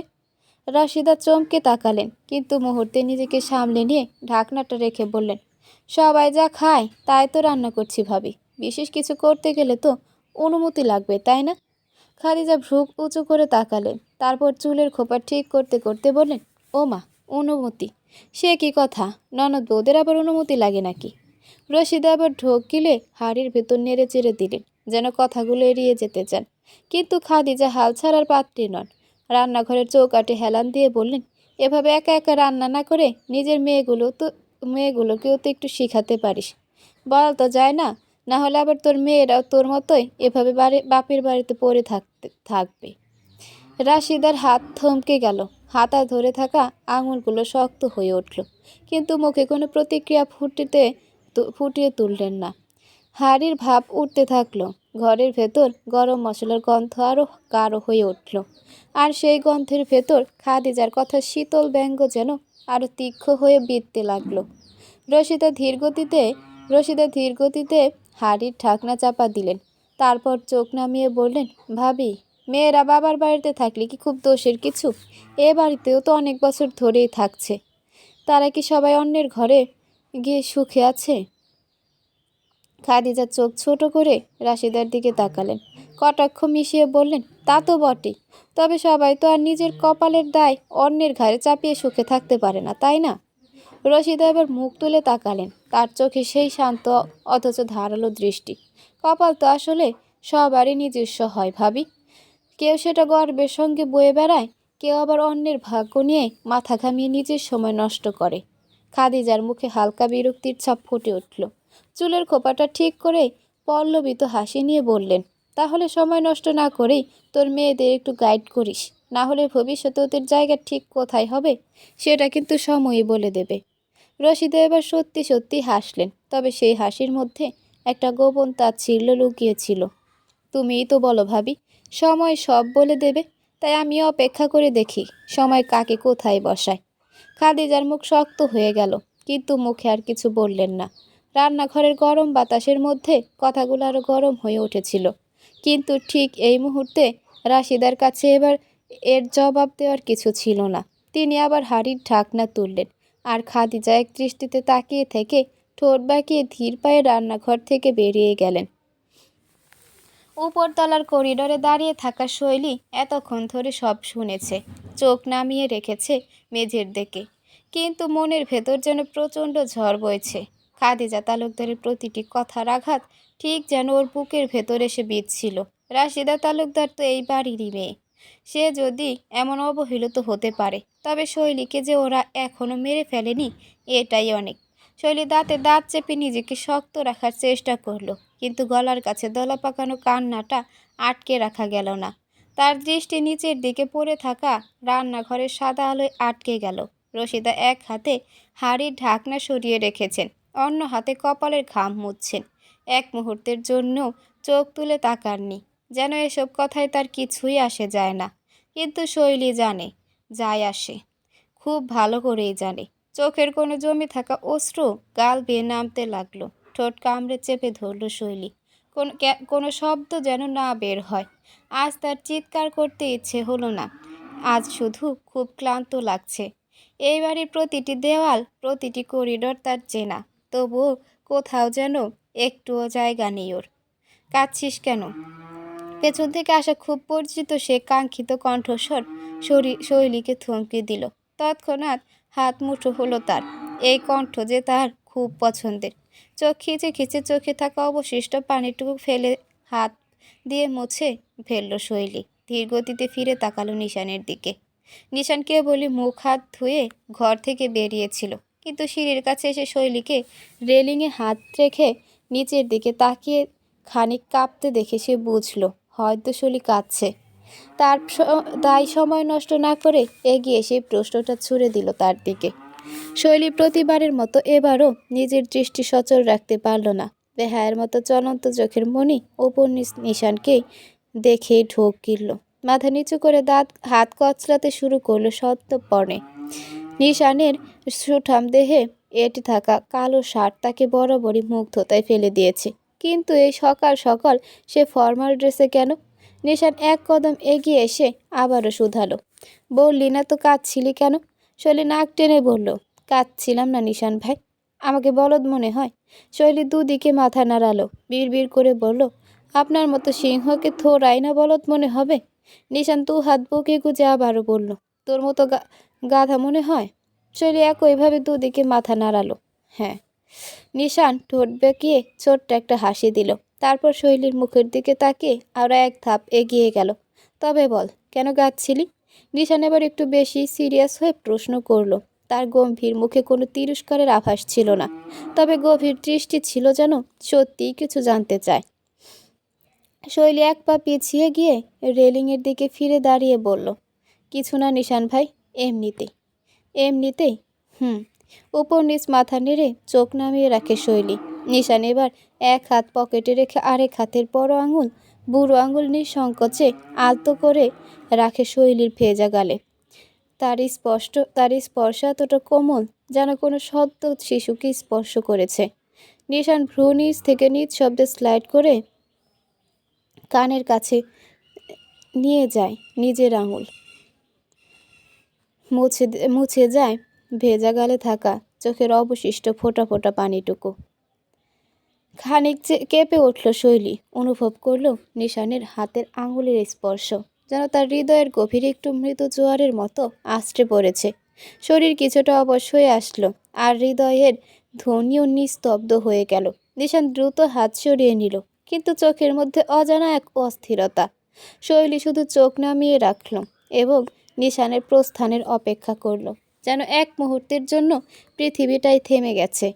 রশিদা চমকে তাকালেন, কিন্তু মুহূর্তে নিজেকে সামলে নিয়ে ঢাকনাটা রেখে বললেন, সবাই যা খায় তাই তো রান্না করছি ভাবি। বিশেষ কিছু করতে গেলে তো অনুমতি লাগবে, তাই না? খাদিজা ভ্রু উঁচু করে তাকালেন, তারপর চুলের খোপা ঠিক করতে করতে বললেন, ও মা, অনুমতি? সে কি কথা? ননদ বউদের আবার অনুমতি লাগে নাকি? রশিদা আবার ঢোক গিলে হাড়ির ভেতর নেড়ে চেড়ে দিলেন, যেন কথাগুলো এড়িয়ে যেতে চান। কিন্তু খাদিজা হাল ছাড়ার পাত্রী নন। রান্নাঘরের চৌকাঠে হেলান দিয়ে বললেন, এভাবে একা একা রান্না না করে নিজের মেয়েগুলোকেও তো একটু শিখাতে পারিস। বলা তো যায় না, না হলে আবার তোর মেয়েরাও তোর মতোই এভাবে বাপের বাড়িতে পড়ে থাকবে। রাশিদার হাত থমকে গেল, হাতা ধরে থাকা আঙুলগুলো শক্ত হয়ে উঠল, কিন্তু মুখে কোনো প্রতিক্রিয়া ফুটিয়ে তুললেন না। হাড়ির ভাপ উঠতে থাকলো। ঘরের ভেতর গরম মশলার গন্ধ আরও গাঢ় হয়ে উঠল, আর সেই গন্ধের ভেতর খাদিজার কথা শীতল ব্যঙ্গ যেন আরও তীক্ষ্ণ হয়ে বিঁধতে লাগলো। রশিদা ধীর গতিতে হাড়ির ঢাকনা চাপা দিলেন, তারপর চোখ নামিয়ে বললেন, ভাবি, মেয়েরা বাবার বাড়িতে থাকলে কি খুব দোষের কিছু? এ বাড়িতেও তো অনেক বছর ধরেই থাকছে। তারা কি সবাই অন্যের ঘরে গিয়ে সুখে আছে? খাদিজা চোখ ছোট করে রাশিদার দিকে তাকালেন, কটাক্ষ মিশিয়ে বললেন, তা তো বটেই, তবে সবাই তো আর নিজের কপালের দায় অন্যের ঘাড়ে চাপিয়ে সুখে থাকতে পারে না, তাই না? রশিদা এবার মুখ তুলে তাকালেন, তার চোখে সেই শান্ত অথচ ধারালো দৃষ্টি। কপাল তো আসলে সবারই নিজস্ব হয় ভাবি। কেউ সেটা গর্বের সঙ্গে বয়ে বেড়ায়, কেউ আবার অন্যের ভাগ্য নিয়ে মাথা ঘামিয়ে নিজের সময় নষ্ট করে। খাদিজার মুখে হালকা বিরক্তির ছাপ ফুটে উঠল। চুলের খোপাটা ঠিক করে পল্লবিত হাসি নিয়ে বললেন, তাহলে সময় নষ্ট না করেই তোর মেয়েদের একটু গাইড করিস, না হলে ভবিষ্যতে ওদের জায়গা ঠিক কোথায় হবে সেটা কিন্তু সময়ই বলে দেবে। রশিদা এবার সত্যি সত্যি হাসলেন, তবে সেই হাসির মধ্যে একটা গোপন তাচ্ছিল্য লুকিয়েছিল। তুমিই তো বলো ভাবি, সময় সব বলে দেবে, তাই আমিও অপেক্ষা করে দেখি সময় কাকে কোথায় বসায়। খাদিজার মুখ শক্ত হয়ে গেল, কিন্তু মুখে আর কিছু বললেন না। রান্নাঘরের গরম বাতাসের মধ্যে কথাগুলো আরো গরম হয়ে উঠেছিল, কিন্তু ঠিক এই মুহূর্তে রাশিদার কাছে এবার এর জবাব দেওয়ার কিছু ছিল না। তিনি আবার হাঁড়ির ঢাকনা তুললেন, আর খাদিজা এক দৃষ্টিতে তাকিয়ে থেকে ঠোঁট বাঁকিয়ে ধীর পায়ে রান্নাঘর থেকে বেরিয়ে গেলেন। উপরতলার করিডোরে দাঁড়িয়ে থাকা শৈলী এতক্ষণ ধরে সব শুনেছে, চোখ নামিয়ে রেখেছে মেঝের দিকে, কিন্তু মনের ভেতর যেন প্রচণ্ড ঝড় বইছে। খাদিজা তালুকদারের প্রতিটি কথার আঘাত ঠিক যেন ওর বুকের ভেতর এসে বিঁধছিল। রাশিদা তালুকদার তো এই বাড়িরই মেয়ে, সে যদি এমন অবহেলিত হতে পারে, তবে শৈলীকে যে ওরা এখনো মেরে ফেলেনি এটাই অনেক। শৈলী দাঁতে দাঁত চেপে নিজেকে শক্ত রাখার চেষ্টা করলো, কিন্তু গলার কাছে দলা পাকানো কান্নাটা আটকে রাখা গেল না। তার দৃষ্টি নিচের দিকে পড়ে থাকা রান্নাঘরের সাদা আলোয় আটকে গেল। রশিদা এক হাতে হাঁড়ির ঢাকনা সরিয়ে রেখেছেন, অন্য হাতে কপালের ঘাম মুছছেন। এক মুহূর্তের জন্য চোখ তুলে তাকাননি, যেন এসব কথায় তার কিছুই আসে যায় না। কিন্তু শৈলী জানে, যায় আসে, খুব ভালো করেই জানে। চোখের কোনো জমে থাকা অশ্রু গাল বেয়ে নামতে লাগলো, ঠোঁট কামড়ে চেপে ধরল শৈলী। কোনো শব্দ যেন না বের হয়। আজ তার চিৎকার করতে ইচ্ছে হলো না, আজ শুধু খুব ক্লান্ত লাগছে। এই বাড়ির প্রতিটি দেওয়াল, প্রতিটি করিডোর তার চেনা, তবুও কোথাও যেন একটুও জায়গা নেই ওর। কাঁদছিস কেন? পেছন থেকে আসা খুব পরিচিত সে কাঙ্ক্ষিত কণ্ঠস্বর শৈলীকে থমকে দিল। তৎক্ষণাৎ হাত মুঠো হলো তার। এই কণ্ঠ যে তার খুব পছন্দের। চোখ খিচে খিচে চোখে থাকা অবশিষ্ট পানিটুকু ফেলে হাত দিয়ে মুছে ফেলল শৈলী। ধীর গতিতে ফিরে তাকালো নিশানের দিকে। নিশান কেবলই মুখ হাত ধুয়ে ঘর থেকে বেরিয়েছিল, কিন্তু সিঁড়ির কাছে এসে শৈলীকে রেলিংয়ে হাত রেখে নিচের দিকে তাকিয়ে খানিক কাঁপতে দেখে সে বুঝল হয়তো শৈলী কাঁদছে। তাই সময় নষ্ট না করে এগিয়ে সেই প্রশ্নটা ছুড়ে দিল তার দিকে। শৈলী প্রতিবারের মতো এবারও নিজের দৃষ্টি সচল রাখতে পারল না। বেহায়ের মতো চলন্ত চোখের মণি উপর নিশানকেই দেখেই ঢোক গিলল। মাথা নিচু করে হাত কচলাতে শুরু করলো সত্যপর্ণে। নিশানের সুঠাম দেহে এঁটে থাকা কালো শার্ট তাকে বরাবরই মুগ্ধতায় ফেলে দিয়েছে, কিন্তু এই সকাল সকাল সে ফর্মাল ড্রেসে কেন? নিশান এক কদম এগিয়ে এসে আবারও শুধালো, বললি না তো কাঁদছিলি কেন? শৈলী নাক টেনে বলল, কাঁদছিলাম না নিশান ভাই, আমাকে বলদ মনে হয়? শৈলী দুদিকে মাথা নাড়ালো, বিড়বিড় করে বলল, আপনার মতো সিংহকে থোড়াই না বলদ মনে হবে? নিশান দু হাত বুকে গুজে আবারও বলল, তোর মতো গাধা মনে হয়? শৈলী একইভাবে দুদিকে মাথা নাড়ালো, হ্যাঁ। নিশান ঠোঁট বেঁকিয়ে ছোট্ট একটা হাসি দিল, তারপর শৈলীর মুখের দিকে তাকিয়ে আরও এক ধাপ এগিয়ে গেল। তবে বল, কেন কাঁদছিলি? নিশান এবার একটু বেশি সিরিয়াস হয়ে প্রশ্ন করলো। তার গম্ভীর মুখে কোনো তিরস্কারের আভাস ছিল না, তবে গভীর দৃষ্টি ছিল যেন সত্যিই কিছু জানতে চায়। শৈলী এক পা পিছিয়ে গিয়ে রেলিংয়ের দিকে ফিরে দাঁড়িয়ে বলল, কিছু না নিশান ভাই, এমনিতেই। এমনিতেই? উপর নিচ মাথা নেড়ে চোখ নামিয়ে রাখে শৈলী। নিশান এবার এক হাত পকেটে রেখে আরেক হাতের বড় আঙুল, বুড়ো আঙুল নিঃসংকোচে আলতো করে রাখে শৈলীর ভেজা গালে। তার স্পর্শ এতটা কোমল, যেন কোনো সদ্য শিশুকে স্পর্শ করেছে। নিশান ভ্রু নিচ থেকে নিজ শব্দে স্লাইড করে কানের কাছে নিয়ে যায় নিজের আঙুল, মুছে যায় ভেজা গালে থাকা চোখের অবশিষ্ট ফোঁটা ফোঁটা পানিটুকু। খানিক যে কেঁপে উঠল শৈলী, অনুভব করল নিশানের হাতের আঙুলের স্পর্শ যেন তার হৃদয়ের গভীরে একটু মৃদু জোয়ারের মতো আছড়ে পড়েছে। শরীর কিছুটা অবশ হয়ে আসলো, আর হৃদয়ের ধ্বনিও নিস্তব্ধ হয়ে গেল। নিশান দ্রুত হাত সরিয়ে নিল, কিন্তু চোখের মধ্যে অজানা এক অস্থিরতা। শৈলী শুধু চোখ নামিয়ে রাখল এবং নিশানের প্রস্থানের অপেক্ষা করল, যেন এক মুহূর্তের জন্য পৃথিবীটাই থেমে গেছে।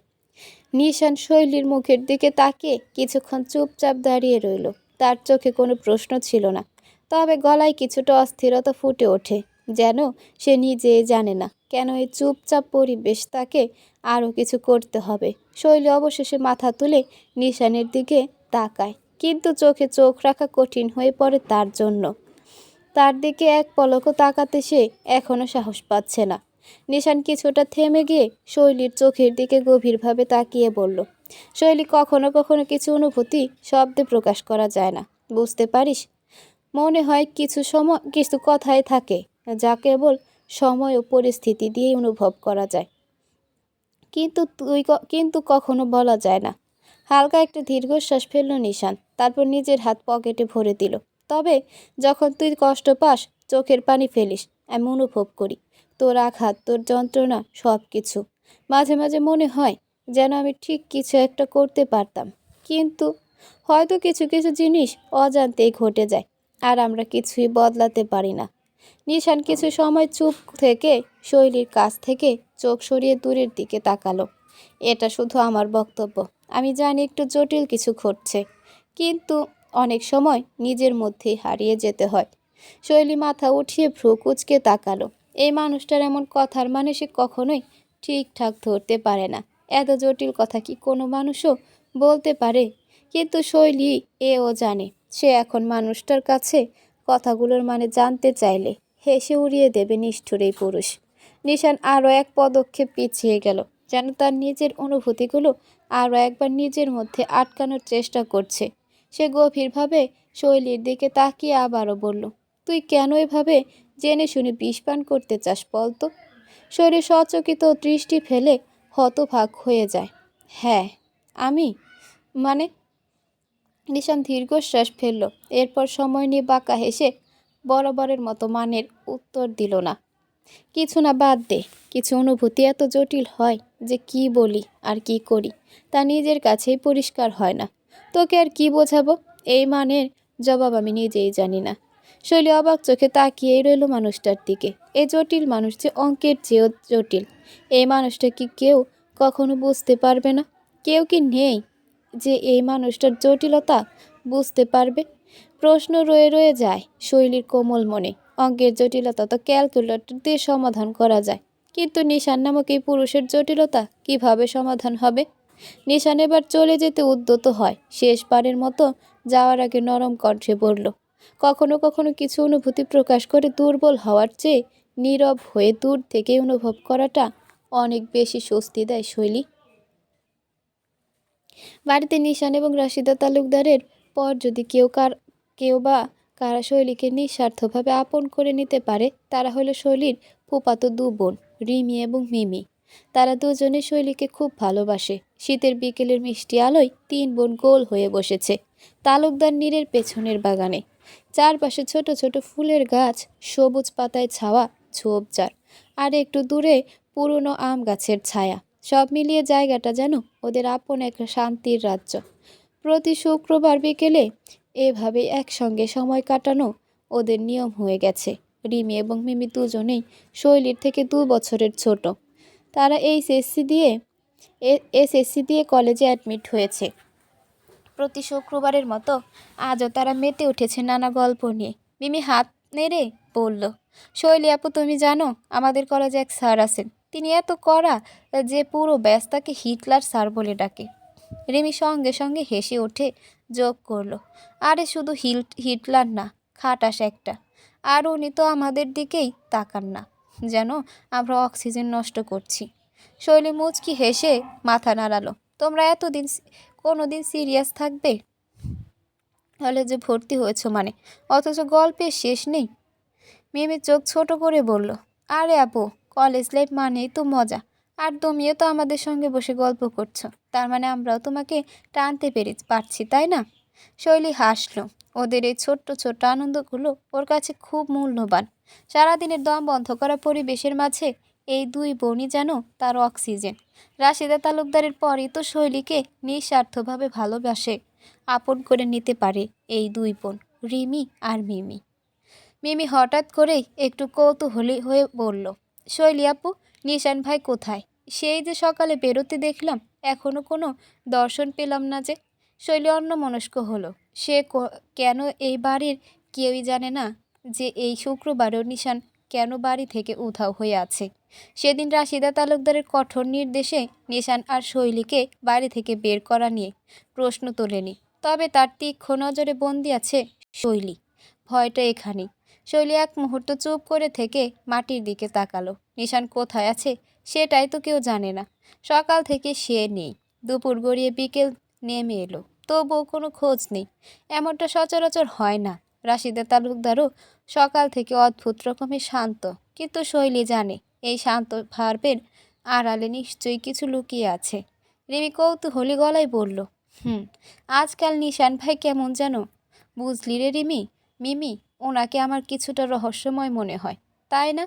নিশান শৈলীর মুখের দিকে তাকিয়ে কিছুক্ষণ চুপচাপ দাঁড়িয়ে রইল। তার চোখে কোনো প্রশ্ন ছিল না, তবে গলায় কিছুটা অস্থিরতা ফুটে ওঠে, যেন সে নিজেই জানে না কেন এই চুপচাপ পরিবেশ তাকে আরও কিছু করতে হবে। শৈলী অবশেষে মাথা তুলে নিশানের দিকে তাকায়, কিন্তু চোখে চোখ রাখা কঠিন হয়ে পড়ে তার জন্য। তার দিকে এক পলকও তাকাতে সে এখনো সাহস পাচ্ছে না। নিশান কিছুটা থেমে গিয়ে শৈলীর চোখের দিকে গভীরভাবে তাকিয়ে বলল, শৈলী, কখনো কখনো কিছু অনুভূতি শব্দে প্রকাশ করা যায় না, বুঝতে পারিস? মনে হয় কিছু কথাই থাকে যা কেবল সময় ও পরিস্থিতি দিয়ে অনুভব করা যায়, কিন্তু কখনো বলা যায় না। হালকা একটা দীর্ঘশ্বাস ফেলল নিশান, তারপর নিজের হাত পকেটে ভরে দিল। তবে যখন তুই কষ্ট পাস, চোখের পানি ফেলিস, আমি অনুভব করি তোর আঘাত, তোর যন্ত্রণা, সব কিছু। মাঝে মাঝে মনে হয় যেন আমি ঠিক কিছু একটা করতে পারতাম, কিন্তু হয়তো কিছু কিছু জিনিস অজান্তেই ঘটে যায়, আর আমরা কিছুই বদলাতে পারি না। নিশান কিছু সময় চুপ থেকে শৈলীর কাছ থেকে চোখ সরিয়ে দূরের দিকে তাকালো। এটা শুধু আমার বক্তব্য, আমি জানি একটু জটিল কিছু ঘটছে, কিন্তু অনেক সময় নিজের মধ্যেই হারিয়ে যেতে হয়। শৈলী মাথা উঠিয়ে ভ্রু কুঁচকে তাকালো। এই মানুষটার এমন কথার মানে সে কখনোই ঠিকঠাক ধরতে পারে না। এত জটিল কথা কি কোনো মানুষও বলতে পারে? কিন্তু শৈলী এও জানে, সে এখন মানুষটার কাছে কথাগুলোর মানে জানতে চাইলে হেসে উড়িয়ে দেবে নিষ্ঠুর এই পুরুষ। নিশান আরও এক পদক্ষেপ পিছিয়ে গেল, যেন তার নিজের অনুভূতিগুলো আরও একবার নিজের মধ্যে আটকানোর চেষ্টা করছে। সে গভীরভাবে শৈলীর দিকে তাকিয়ে আবারও বলল, তুই কেন এভাবে জেনে শুনে বিষ পান করতে চাস বলতো? শরীর সচকিত দৃষ্টি ফেলে হতভাগ হয়ে যায়। হ্যাঁ, আমি, মানে? নিশান দীর্ঘশ্বাস ফেলল, এরপর সময় নিয়ে বাঁকা হেসে বরাবরের মতো মানের উত্তর দিল না। কিছু না, বাদ দে। কিছু অনুভূতি এত জটিল হয় যে কি বলি আর কি করি তা নিজের কাছেই পরিষ্কার হয় না। তোকে আর কি বোঝাবো, এই মানের জবাব আমি নিজেই জানি না। শৈলী অবাক চোখে তাকিয়েই রইল মানুষটার দিকে। এই জটিল মানুষ যে অঙ্কের চেয়েও জটিল, এই মানুষটা কি কেউ কখনো বুঝতে পারবে না? কেউ কি নেই যে এই মানুষটার জটিলতা বুঝতে পারবে? প্রশ্ন রয়ে রয়ে যায় শৈলীর কোমল মনে। অঙ্কের জটিলতা তো ক্যালকুলেটর দিয়ে সমাধান করা যায়, কিন্তু নিশান নামক এই পুরুষের জটিলতা কিভাবে সমাধান হবে? নিশান এবার চলে যেতে উদ্যত হয়, শেষবারের মতো যাওয়ার আগে নরম কণ্ঠে বলল, কখনো কখনো কিছু অনুভূতি প্রকাশ করে দুর্বল হওয়ার চেয়ে নীরব হয়ে দূর থেকে অনুভব করাটা অনেক বেশি স্বস্তি দেয় শৈলী। বাড়িতে নিশান এবং রাশিদা তালুকদারের পর যদি কেউ বা কারা শৈলীকে নিঃস্বার্থভাবে আপন করে নিতে পারে, তারা হলো শৈলীর ফুফাতো দু বোন, রিমি এবং মিমি। তারা দুজনে শৈলীকে খুব ভালোবাসে। শীতের বিকেলের মিষ্টি আলোয় তিন বোন গোল হয়ে বসেছে তালুকদার নীরের পেছনের বাগানে। চারপাশে ছোট ছোট ফুলের গাছ, সবুজ পাতায় ছাওয়া ঝোপঝাড়, আর একটু দূরে পুরনো আম গাছের ছায়া। সব মিলিয়ে জায়গাটা যেন ওদের আপন এক শান্তির রাজ্য। প্রতি শুক্রবার বিকেলে এভাবে একসঙ্গে সময় কাটানো ওদের নিয়ম হয়ে গেছে। রিমি এবং মিমি দুজনেই শৈলীর থেকে 2 বছরের ছোট। তারা এসএসসি দিয়ে কলেজে অ্যাডমিট হয়েছে। প্রতি শুক্রবারের মতো আজও তারা মেতে উঠেছে নানা গল্প নিয়ে। মিমি হাত নেড়ে বলল, শৈলী আপু, তুমি জানো আমাদের কলেজে এক স্যার আছেন, তিনি এত কড়া যে পুরো ব্যাচ তাকে হিটলার স্যার বলে ডাকে। রিমি সঙ্গে সঙ্গে হেসে উঠে যোগ করলো, আরে শুধু হিটলার না, খাটাস একটা। আর উনি তো আমাদের দিকেই তাকান না, যেন আমরা অক্সিজেন নষ্ট করছি। শৈলী মুচকি হেসে মাথা নাড়ালো, তোমরা এতদিন কোনোদিন সিরিয়াস থাকবে? কলেজে ভর্তি হয়েছো মানে, অথচ গল্পের শেষ নেই। মিমি চোখ ছোট করে বলল, আরে আপু, কলেজ লাইফ মানেই তো মজা, আর তুমিও তো আমাদের সঙ্গে বসে গল্প করছো, তার মানে আমরাও তোমাকে টানতে পারছি, তাই না? শৈলী হাসল। ওদের এই ছোট্ট ছোট্ট আনন্দগুলো ওর কাছে খুব মূল্যবান। সারাদিনের দম বন্ধ করা পরিবেশের মাঝে এই দুই বোনই যেন তার অক্সিজেন। রাশিদা তালুকদারের পরই তো শৈলীকে নিঃস্বার্থভাবে ভালোবাসে, আপন করে নিতে পারে এই দুই বোন, রিমি আর মিমি। মিমি হঠাৎ করেই একটু কৌতূহলী হয়ে বলল, শৈলী আপু, নিশান ভাই কোথায়? সেই যে সকালে বেরোতে দেখলাম, এখনো কোনো দর্শন পেলাম না যে। শৈলী অন্যমনস্ক হলো। সে কেন এই বাড়ির কেউই জানে না যে এই শুক্রবারেও নিশান কেন বাড়ি থেকে উধাও হয়ে আছে। সেদিন রাশিদা তালুকদারের কঠোর নির্দেশে নিশান আর শৈলীকে বাড়ি থেকে বের করা নিয়ে প্রশ্ন তোলেনি, তবে তার তীক্ষ্ণ নজরে বন্দি আছে শৈলী। ভয়টা এখানেই। শৈলী এক মুহূর্ত চুপ করে থেকে মাটির দিকে তাকালো। নিশান কোথায় আছে সেটাই তো কেউ জানে না। সকাল থেকে সে নেই। দুপুর গড়িয়ে বিকেল নেমে এলো, তবুও কোনো খোঁজ নেই। এমনটা সচরাচর হয় না। রাশিদা তালুকদারও সকাল থেকে অদ্ভুত রকমের শান্ত, কিন্তু শৈলী জানে এই শান্ত ভাবের আড়ালে নিশ্চয়ই কিছু লুকিয়ে আছে। রিমি কৌতূহলী গলায় বলল, আজকাল নিশান ভাই কেমন যেন। বুঝলি রে রিমি, মিমি, ওনাকে আমার কিছুটা রহস্যময় মনে হয়, তাই না?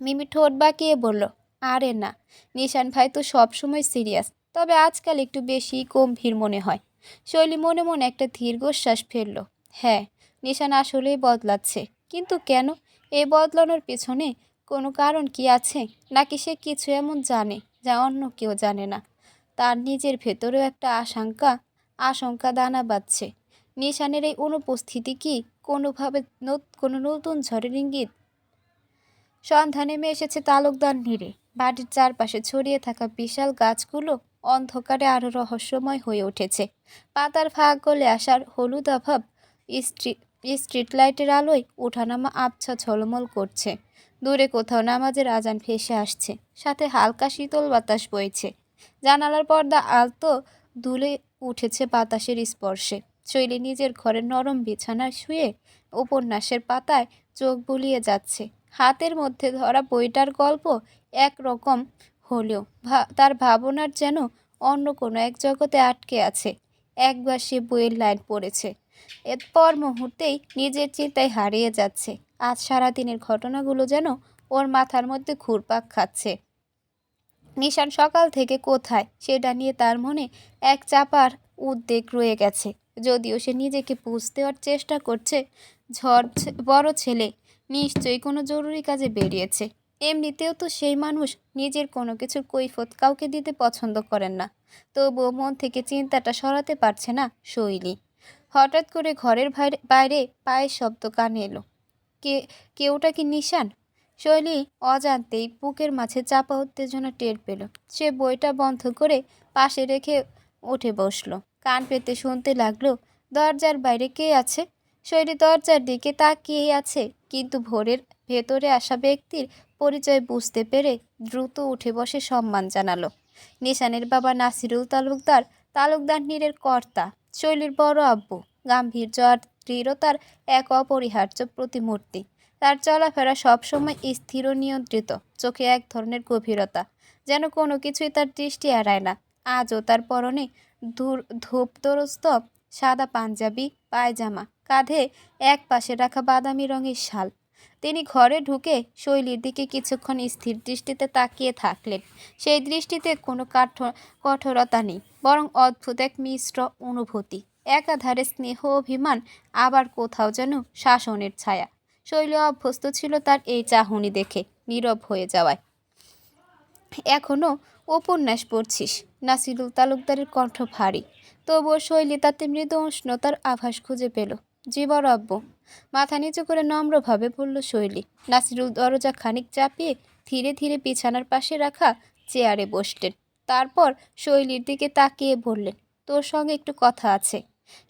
মিমি ঠোঁট বাঁকিয়ে বলল, আরে না, নিশান ভাই তো সবসময় সিরিয়াস, তবে আজকাল একটু বেশি গম্ভীর মনে হয়। শৈলী মনে মনে একটা দীর্ঘশ্বাস ফেলল। হ্যাঁ, নিশান আসলেই বদলাচ্ছে, কিন্তু কেন? এই বদলানোর পেছনে কোনো কারণ কি আছে, নাকি সে কিছু এমন জানে যা অন্য কেউ জানে না? তার নিজের ভেতরেও একটা আশঙ্কা দানা বাঁধছে। নিশানের এই অনুপস্থিতি কি কোনোভাবে কোনো নতুন ঝড়ের ইঙ্গিত? সন্ধ্যা নেমে এসেছে তালুকদার নীড়ে। বাড়ির চারপাশে ছড়িয়ে থাকা বিশাল গাছগুলো অন্ধকারে আরো রহস্যময় হয়ে উঠেছে। পাতার ফাঁক গলে আসার হলুদ অভাব স্ট্রিট লাইটের আলোয় ওঠানামা আবছা ঝলমল করছে। দূরে কোথাও নামাজের আজান ভেসে আসছে, সাথে হালকা শীতল বাতাস বইছে। জানালার পর্দা আলতো দুলে উঠেছে বাতাসের স্পর্শে। শৈলী নিজের ঘরের নরম বিছানায় শুয়ে উপন্যাসের পাতায় চোখ বুলিয়ে যাচ্ছে। হাতের মধ্যে ধরা বইটার গল্প একরকম হলেও তার ভাবনার যেন অন্য কোনো এক জগতে আটকে আছে। একবার সে বইয়ের লাইন পড়েছে, এরপর মুহূর্তেই নিজের চিন্তায় হারিয়ে যাচ্ছে। আজ সারাদিনের ঘটনাগুলো যেন ওর মাথার মধ্যে ঘুরপাক খাচ্ছে। নিশান সকাল থেকে কোথায় সেটা নিয়ে তার মনে এক চাপার উদ্বেগ রয়ে গেছে। যদিও সে নিজেকে বুঝতে দেওয়ার চেষ্টা করছে, বড় ছেলে নিশ্চয়ই কোনো জরুরি কাজে বেরিয়েছে। এমনিতেও তো সেই মানুষ নিজের কোনো কিছুর কৈফিয়ত কাউকে দিতে পছন্দ করেন না। তবুও মন থেকে চিন্তাটা সরাতে পারছে না শৈলী। হঠাৎ করে ঘরের বাইরে পায়ের শব্দ কানে এলো। কেউটা কি নিশান? শৈলী অজান্তেই বুকের মাঝে চাপা উত্তেজনা টের পেল। সে বইটা বন্ধ করে পাশে রেখে উঠে বসলো। কান পেতে শুনতে লাগলো, দরজার বাইরে কে আছে? শৈলী দরজার দিকে তাকিয়েই আছে, কিন্তু ভেতরে আসা ব্যক্তির পরিচয় বুঝতে পেরে দ্রুত উঠে বসে সম্মান জানালো। নিশানের বাবা নাসিরুল তালুকদার, তালুকদার নীরের কর্তা, শৈলীর বড় আব্বু। গাম্ভীর্য আর দৃঢ়তার এক অপরিহার্য প্রতিমূর্তি। তার চলাফেরা সবসময় স্থির ও নিয়ন্ত্রিত, চোখে এক ধরনের গভীরতা, যেন কোনো কিছুই তার দৃষ্টি এড়ায় না। আজও তার পরনে ধূপদরস্ত সাদা পাঞ্জাবি পায়জামা, কাঁধে এক পাশে রাখা বাদামি রঙের শাল। তিনি ঘরে ঢুকে শৈলীর দিকে কিছুক্ষণ স্থির দৃষ্টিতে তাকিয়ে থাকলেন। সেই দৃষ্টিতে কোনো কঠোরতা নেই, বরং অদ্ভুত এক মিশ্র অনুভূতি। একাধারে স্নেহ অভিমান, আবার কোথাও যেন শাসনের ছায়া। শৈলী অভ্যস্ত ছিল তার এই চাহনি দেখে নীরব হয়ে যাওয়ায়। এখনো উপন্যাস পড়ছিস? নাসিরুল তালুকদারের কণ্ঠ ভারী, তবুও শৈলী তাতে মৃদু উষ্ণতার আভাস খুঁজে পেল। জি বড় আব্বু, মাথা নিচু করে নম্রভাবে বলল শৈলী। নাসিরুল দরজা খানিক চাপিয়ে ধীরে ধীরে বিছানার পাশে রাখা চেয়ারে বসলেন। তারপর শৈলীর দিকে তাকিয়ে বললেন, তোর সঙ্গে একটু কথা আছে।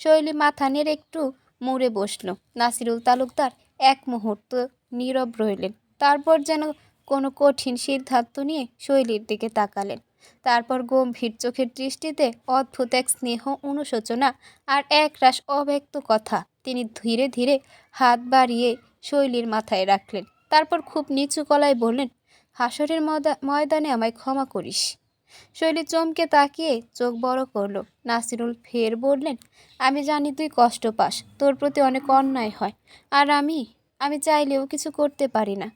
শৈলী মাথা নেড়ে একটু মুড়ে বসল। নাসিরুল তালুকদার এক মুহূর্ত নীরব রইলেন, তারপর যেন কোনো কঠিন সিদ্ধান্ত নিয়ে শৈলীর দিকে তাকালেন। তারপর গম্ভীর চোখের দৃষ্টিতে অদ্ভুত এক স্নেহ, অনুশোচনা আর একরাশ অব্যক্ত কথা তিনি ধীরে ধীরে হাত বাড়িয়ে শৈলীর মাথায় রাখলেন। তারপর খুব নিচু গলায় বললেন, হাসরের ময়দানে আমায় ক্ষমা করিস। শৈলী চমকে তাকিয়ে চোখ বড় করলো। নাসিরুল ফের বললেন, আমি জানি তুই কষ্ট পাস, তোর প্রতি অনেক অন্যায় হয়, আর আমি চাইলেও কিছু করতে পারি না।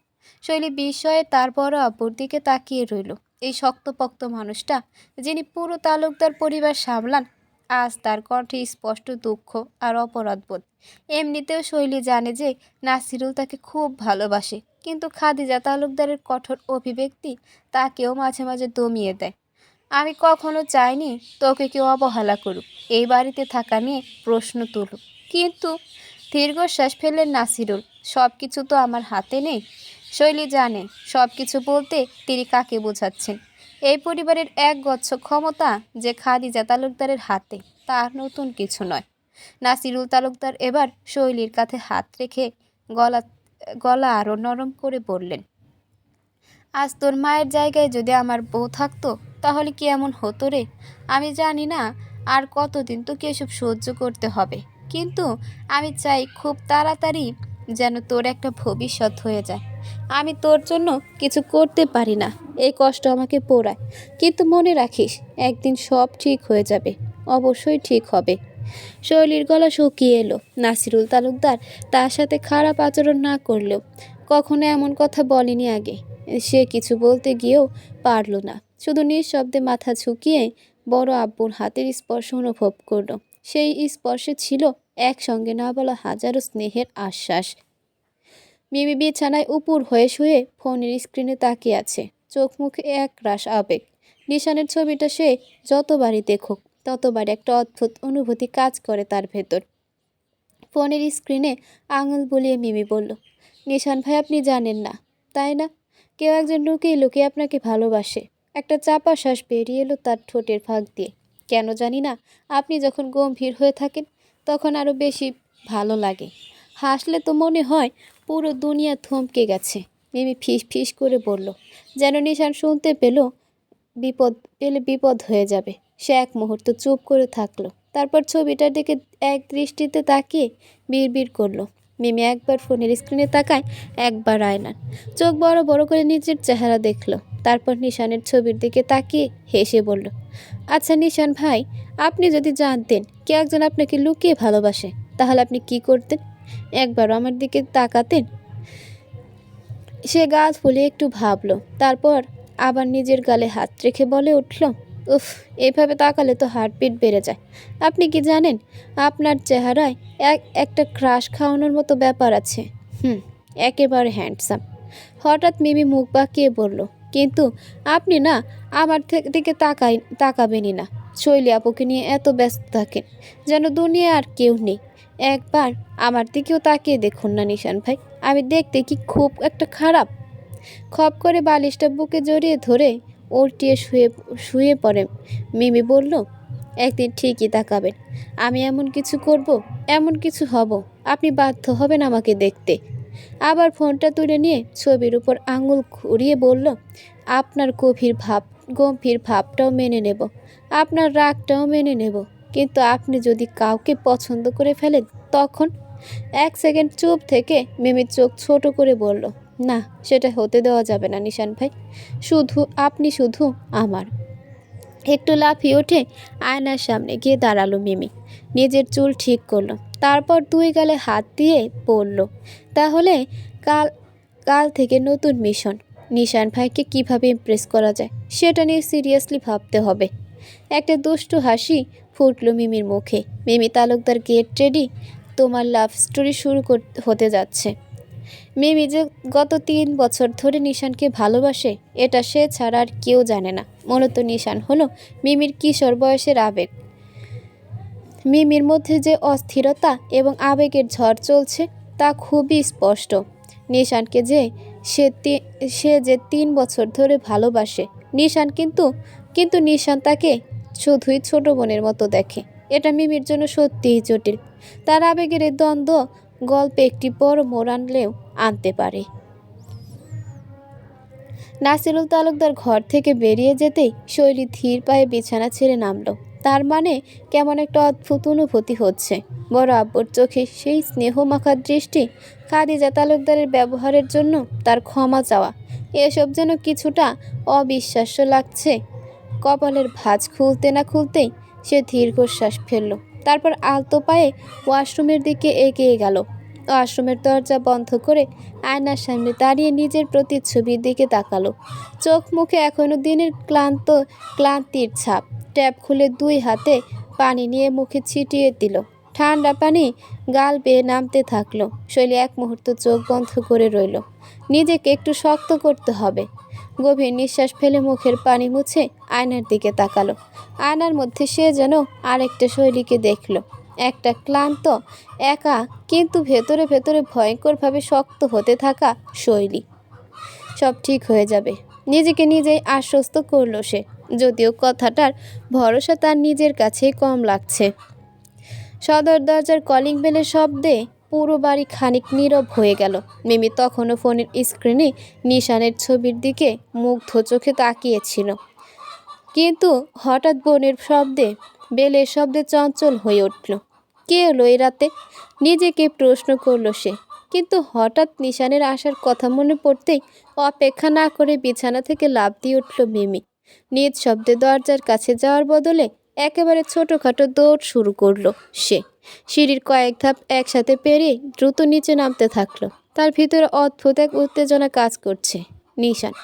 শৈলী বিস্ময়ে তার বড় আব্বুর দিকে তাকিয়ে রইল। এই শক্তপোক্ত মানুষটা, যিনি পুরো তালুকদার পরিবার সামলান, আজ তার কণ্ঠে স্পষ্ট দুঃখ আর অপরাধবোধ। এমনিতেও শৈলী জানে যে নাসিরুল তাকে খুব ভালোবাসে, কিন্তু খাদিজা তালুকদারের কঠোর অভিব্যক্তি তাকেও মাঝে মাঝে দমিয়ে দেয়। আমি কখনো চাইনি তোকে কেউ অবহেলা করুক, এই বাড়িতে থাকা নিয়ে প্রশ্ন তুলুক, কিন্তু দীর্ঘশ্বাস ফেললেন নাসিরুল। সব কিছু তো আমার হাতে নেই। শৈলী জানে সব কিছু বলতে তিনি কাকে বোঝাচ্ছেন। এই পরিবারের এক গচ্ছ ক্ষমতা যে খাদিজা তালুকদারের হাতে, তা নতুন কিছু নয়। নাসিরুল তালুকদার এবার শৈলীর কাঁধে হাত রেখে গলা গলা আরও নরম করে বললেন, আজ তোর মায়ের জায়গায় যদি আমার বউ থাকতো তাহলে কি এমন হতো রে? আমি জানি না আর কতদিন তোকে এসব সহ্য করতে হবে, কিন্তু আমি চাই খুব তাড়াতাড়ি যেন তোর একটা ভবিষ্যৎ হয়ে যায়। আমি তোর জন্য কিছু করতে পারি না, এই কষ্ট আমাকে পোড়ায়, কিন্তু মনে রাখিস একদিন সব ঠিক হয়ে যাবে, অবশ্যই ঠিক হবে। শৈলীর গলা শুকিয়ে এলো। নাসিরুল তালুকদার তার সাথে খারাপ আচরণ না করলেও কখনো এমন কথা বলেনি আগে। সে কিছু বলতে গিয়েও পারল না, শুধু নিঃশব্দে মাথা ঝুঁকিয়ে বড় আব্বুর হাতের স্পর্শ অনুভব করল। সেই স্পর্শে ছিল একসঙ্গে না বলা হাজারো স্নেহের আশ্বাস। মিমি বিছানায় উপুর হয়ে শুয়ে ফোনের স্ক্রিনে তাকিয়ে আছে, চোখ মুখে এক রাশ আবেগ। নিশানের ছবিটা সে যতবারই দেখুক ততবারই একটা অদ্ভুত অনুভূতি কাজ করে তার ভেতর। ফোনের স্ক্রিনে আঙুল বুলিয়ে মিমি বলল, নিশান ভাই, আপনি জানেন না, তাই না? কেউ একজন লুকিয়ে লুকিয়ে আপনাকে ভালোবাসে। একটা চাপা শ্বাস বেরিয়ে এলো তার ঠোঁটের ফাঁক দিয়ে। কেন জানি না, আপনি যখন গম্ভীর হয়ে থাকেন তখন আরও বেশি ভালো লাগে। হাসলে তো মনে হয় পুরো দুনিয়া থমকে গেছে। মিমি ফিস ফিস করে বলল, যেন নিশান শুনতে বিপদ হয়ে যাবে। সে এক মুহূর্ত চুপ করে থাকলো, তারপর ছবিটার দিকে এক দৃষ্টিতে তাকিয়ে বিড়বিড় করলো। মিমি একবার ফোনের স্ক্রিনে তাকায়, একবার আয়নার। চোখ বড় বড় করে নিজের চেহারা দেখলো, তারপর নিশানের ছবির দিকে তাকিয়ে হেসে বলল, আচ্ছা নিশান ভাই, আপনি যদি জানতেন কে একজন আপনাকে লুকিয়ে ভালোবাসে, তাহলে আপনি কি করতেন? একবারও আমার দিকে তাকাতেন? সে গাল ফুলে একটু ভাবলো, তারপর আবার নিজের গালে হাত রেখে বলে উঠল, উফ, এইভাবে তাকালে তো হার্টবিট বেড়ে যায়। আপনি কি জানেন, আপনার চেহারায় একটা ক্রাশ খাওয়ানোর মতো ব্যাপার আছে। একেবারে হ্যান্ডসাম। হঠাৎ মিমি মুখ বাঁকিয়ে বলল, কিন্তু আপনি না আমার দিকে তাকাবেনই না। শৈলী আপুকে নিয়ে এত ব্যস্ত থাকেন যেন দুনিয়া আর কেউ নেই। একবার আমার দিকেও তাকিয়ে দেখুন না নিশান ভাই, আমি দেখতে কি খুব একটা খারাপ? খপ করে বালিশটা বুকে জড়িয়ে ধরে উল্টিয়ে শুয়ে পড়ে মিমি বলল, একদিন ঠিকই তাকাবেন। আমি এমন কিছু করব, এমন কিছু হব, আপনি বাধ্য হবেন আমাকে দেখতে। আবার ফোনটা তুলে নিয়ে ছবির উপর আঙুল ঘুরিয়ে বলল, আপনার গম্ভীর ভাবটাও মেনে নেব, আপনার রাগটাও মেনে নেব, কিন্তু আপনি যদি কাউকে পছন্দ করে ফেলেন তখন? এক সেকেন্ড চুপ থেকে মিমির চোখ ছোট করে বলল, না, সেটা হতে দেওয়া যাবে না নিশান ভাই, আপনি শুধু আমার। একটু লাফিয়ে উঠে আয়নার সামনে গিয়ে দাঁড়ালো মিমি, নিজের চুল ঠিক করলো, তারপর দুই গালে হাত দিয়ে বলল, তাহলে কাল কাল থেকে নতুন মিশন। নিশান ভাইকে কিভাবে ইমপ্রেস করা যায় সেটা নিয়ে সিরিয়াসলি ভাবতে হবে। একটা দুষ্টু হাসি ফুটলো মিমির মুখে। মিমি তালুকদার, গেট রেডি, তোমার লাভ স্টোরি শুরু হতে যাচ্ছে। মিমি যে গত 3 বছর ধরে নিশানকে ভালোবাসে এটা সে ছাড়া আর কেউ জানে না। মূলত নিশান হলো মিমির কিশোর বয়সের আবেগ। মিমির মধ্যে যে অস্থিরতা এবং আবেগের ঝড় চলছে তা খুবই স্পষ্ট। নিশানকে সে যে 3 বছর ধরে ভালোবাসে নিশান, কিন্তু নিশান তাকে শুধুই ছোট বোনের মতো দেখে। এটা মিমির জন্য সত্যিই জটিল। তার আবেগের এই দ্বন্দ্ব গল্পে একটি বড় মোড় আনতে পারে। নাসিরুল তালুকদার ঘর থেকে বেরিয়ে যেতেই শৈলী ধীর পায়ে বিছানা ছেড়ে নামলো। তার মানে কেমন একটা অদ্ভুত অনুভূতি হচ্ছে। বড় আব্বুর চোখে সেই স্নেহমাখা দৃষ্টি, খাদিজা তালুকদারের ব্যবহারের জন্য তার ক্ষমা চাওয়া, এসব যেন কিছুটা অবিশ্বাস্য লাগছে। কপালের ভাঁজ খুলতে না খুলতেই সে দীর্ঘশ্বাস ফেলল। তারপর আলতো পায়ে ওয়াশরুমের দিকে এগিয়ে গেল। ওয়াশরুমের দরজা বন্ধ করে আয়নার সামনে দাঁড়িয়ে নিজের প্রতিচ্ছবির দিকে তাকালো। চোখ মুখে এখনো দিনের ক্লান্তির ছাপ। ট্যাপ খুলে 2 হাতে পানি নিয়ে মুখে ছিটিয়ে দিল। ঠান্ডা পানি গাল বেয়ে নামতে থাকলো। শৈলী এক মুহূর্ত চোখ বন্ধ করে রইল। নিজেকে একটু শক্ত করতে হবে। গভীর নিঃশ্বাস ফেলে মুখের পানি মুছে আয়নার দিকে তাকালো। আয়নার মধ্যে সে যেন আরেকটা শৈলীকে দেখল। একটা ক্লান্ত, একা, কিন্তু ভেতরে ভেতরে ভয়ঙ্করভাবে শক্ত হতে থাকা শৈলী। সব ঠিক হয়ে যাবে, নিজেকে নিজেই আশ্বস্ত করল সে, যদিও কথাটার ভরসা তার নিজের কাছেই কম লাগছে। সদর দরজার কলিং বেলের শব্দে পুরো বাড়ি খানিক নীরব হয়ে গেল। মিমি তখনও ফোনের স্ক্রিনে নিশানের ছবির দিকে মুগ্ধ চোখে তাকিয়েছিল, কিন্তু হঠাৎ বেলের শব্দে চঞ্চল হয়ে উঠল। কে এলো এই রাতে, নিজেকে প্রশ্ন করল সে। কিন্তু হঠাৎ নিশানের আসার কথা মনে পড়তেই অপেক্ষা না করে বিছানা থেকে লাফ দিয়ে উঠল মিমি। নিজ শব্দে দরজার কাছে যাওয়ার বদলে একেবারে ছোটোখাটো দৌড় শুরু করলো সে। সিঁড়ির কয়েক ধাপ একসাথে পেরিয়ে দ্রুত নিচে নামতে থাকলো। তার ভিতরে অদ্ভুত এক উত্তেজনা কাজ করছে। নিশান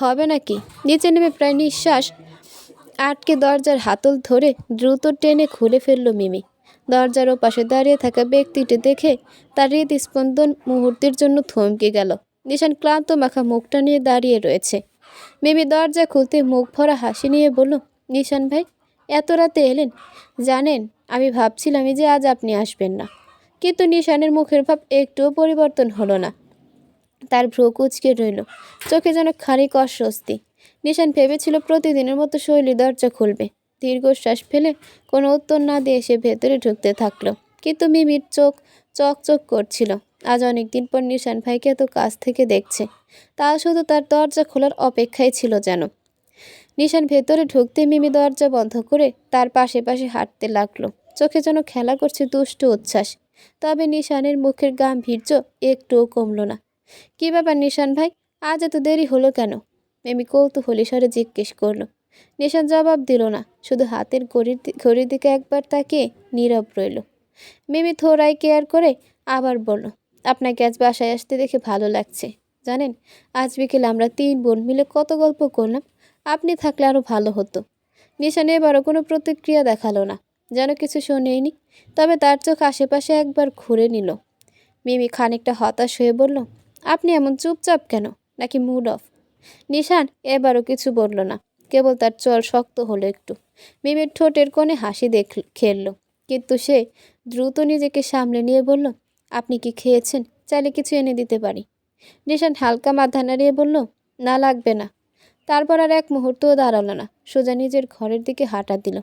হবে নাকি? নিচে নেমে প্রায় নিঃশ্বাস আটকে দরজার হাতল ধরে দ্রুত টেনে খুলে ফেলল মিমি। দরজার ওপাশে দাঁড়িয়ে থাকা ব্যক্তিটি দেখে তার হৃদস্পন্দন মুহূর্তের জন্য থমকে গেল। নিশান ক্লান্ত মাখা মুখটা নিয়ে দাঁড়িয়ে রয়েছে। মিমি দরজা খুলতে মুখ ভরা হাসি নিয়ে বলল, নিশান ভাই, এত রাতে এলেন? জানেন, আমি ভাবছিলামই যে আজ আপনি আসবেন না। কিন্তু নিশানের মুখের ভাব একটুও পরিবর্তন হলো না। তার ভ্রু কুঁচকে রইল, চোখে যেন খানিক অস্বস্তি। নিশান ভেবেছিল প্রতিদিনের মতো শৈলী দরজা খুলবে। দীর্ঘশ্বাস ফেলে কোনো উত্তর না দিয়ে সে ভেতরে ঢুকতে থাকলো। কিন্তু মিমির চোখ চকচক করছিল। আজ অনেকদিন পর নিশান ভাইকে এত কাছ থেকে দেখছে। তা শুধু তার দরজা খোলার অপেক্ষায় ছিল যেন। নিশান ভেতরে ঢুকতে মিমি দরজা বন্ধ করে তার পাশে পাশে হাঁটতে লাগলো। চোখে যেন খেলা করছে দুষ্ট উচ্ছ্বাস। তবে নিশানের মুখের গাম্ভীর্য একটুও কমল না। কী ব্যাপার নিশান ভাই, আজ এত দেরি হলো কেন? মিমি কৌতূহলী স্বরে জিজ্ঞেস করলো। নিশান জবাব দিল না, শুধু হাতের ঘড়ির দিকে একবার তাকিয়ে নীরব রইল। মিমি থোড়াই কেয়ার করে আবার বলল, আপনাকে আজ বাসায় আসতে দেখে ভালো লাগছে। জানেন, আজ বিকেলে আমরা 3 বোন মিলে কত গল্প করলাম। আপনি থাকলে আরও ভালো হতো। নিশান এবারও কোনো প্রতিক্রিয়া দেখালো না, যেন কিছু শোনেইনি। তবে তার চোখ আশেপাশে একবার ঘুরে নিল। মিমি খানিকটা হতাশ হয়ে বলল, আপনি এমন চুপচাপ কেন? নাকি মুড অফ? নিশান এবারও কিছু বলল না, কেবল তার চল শক্ত হলো একটু। মিমির ঠোঁটের কোণে হাসি খেলল, কিন্তু সে দ্রুত নিজেকে সামলে নিয়ে বলল, আপনি কি খেয়েছেন? চাইলে কিছু এনে দিতে পারি। নিশান হালকা মাথা নাড়িয়ে বলল, না লাগবে না। তারপর আর এক মুহূর্তও দাঁড়ালো না, সোজা নিজের ঘরের দিকে হাঁটা দিল।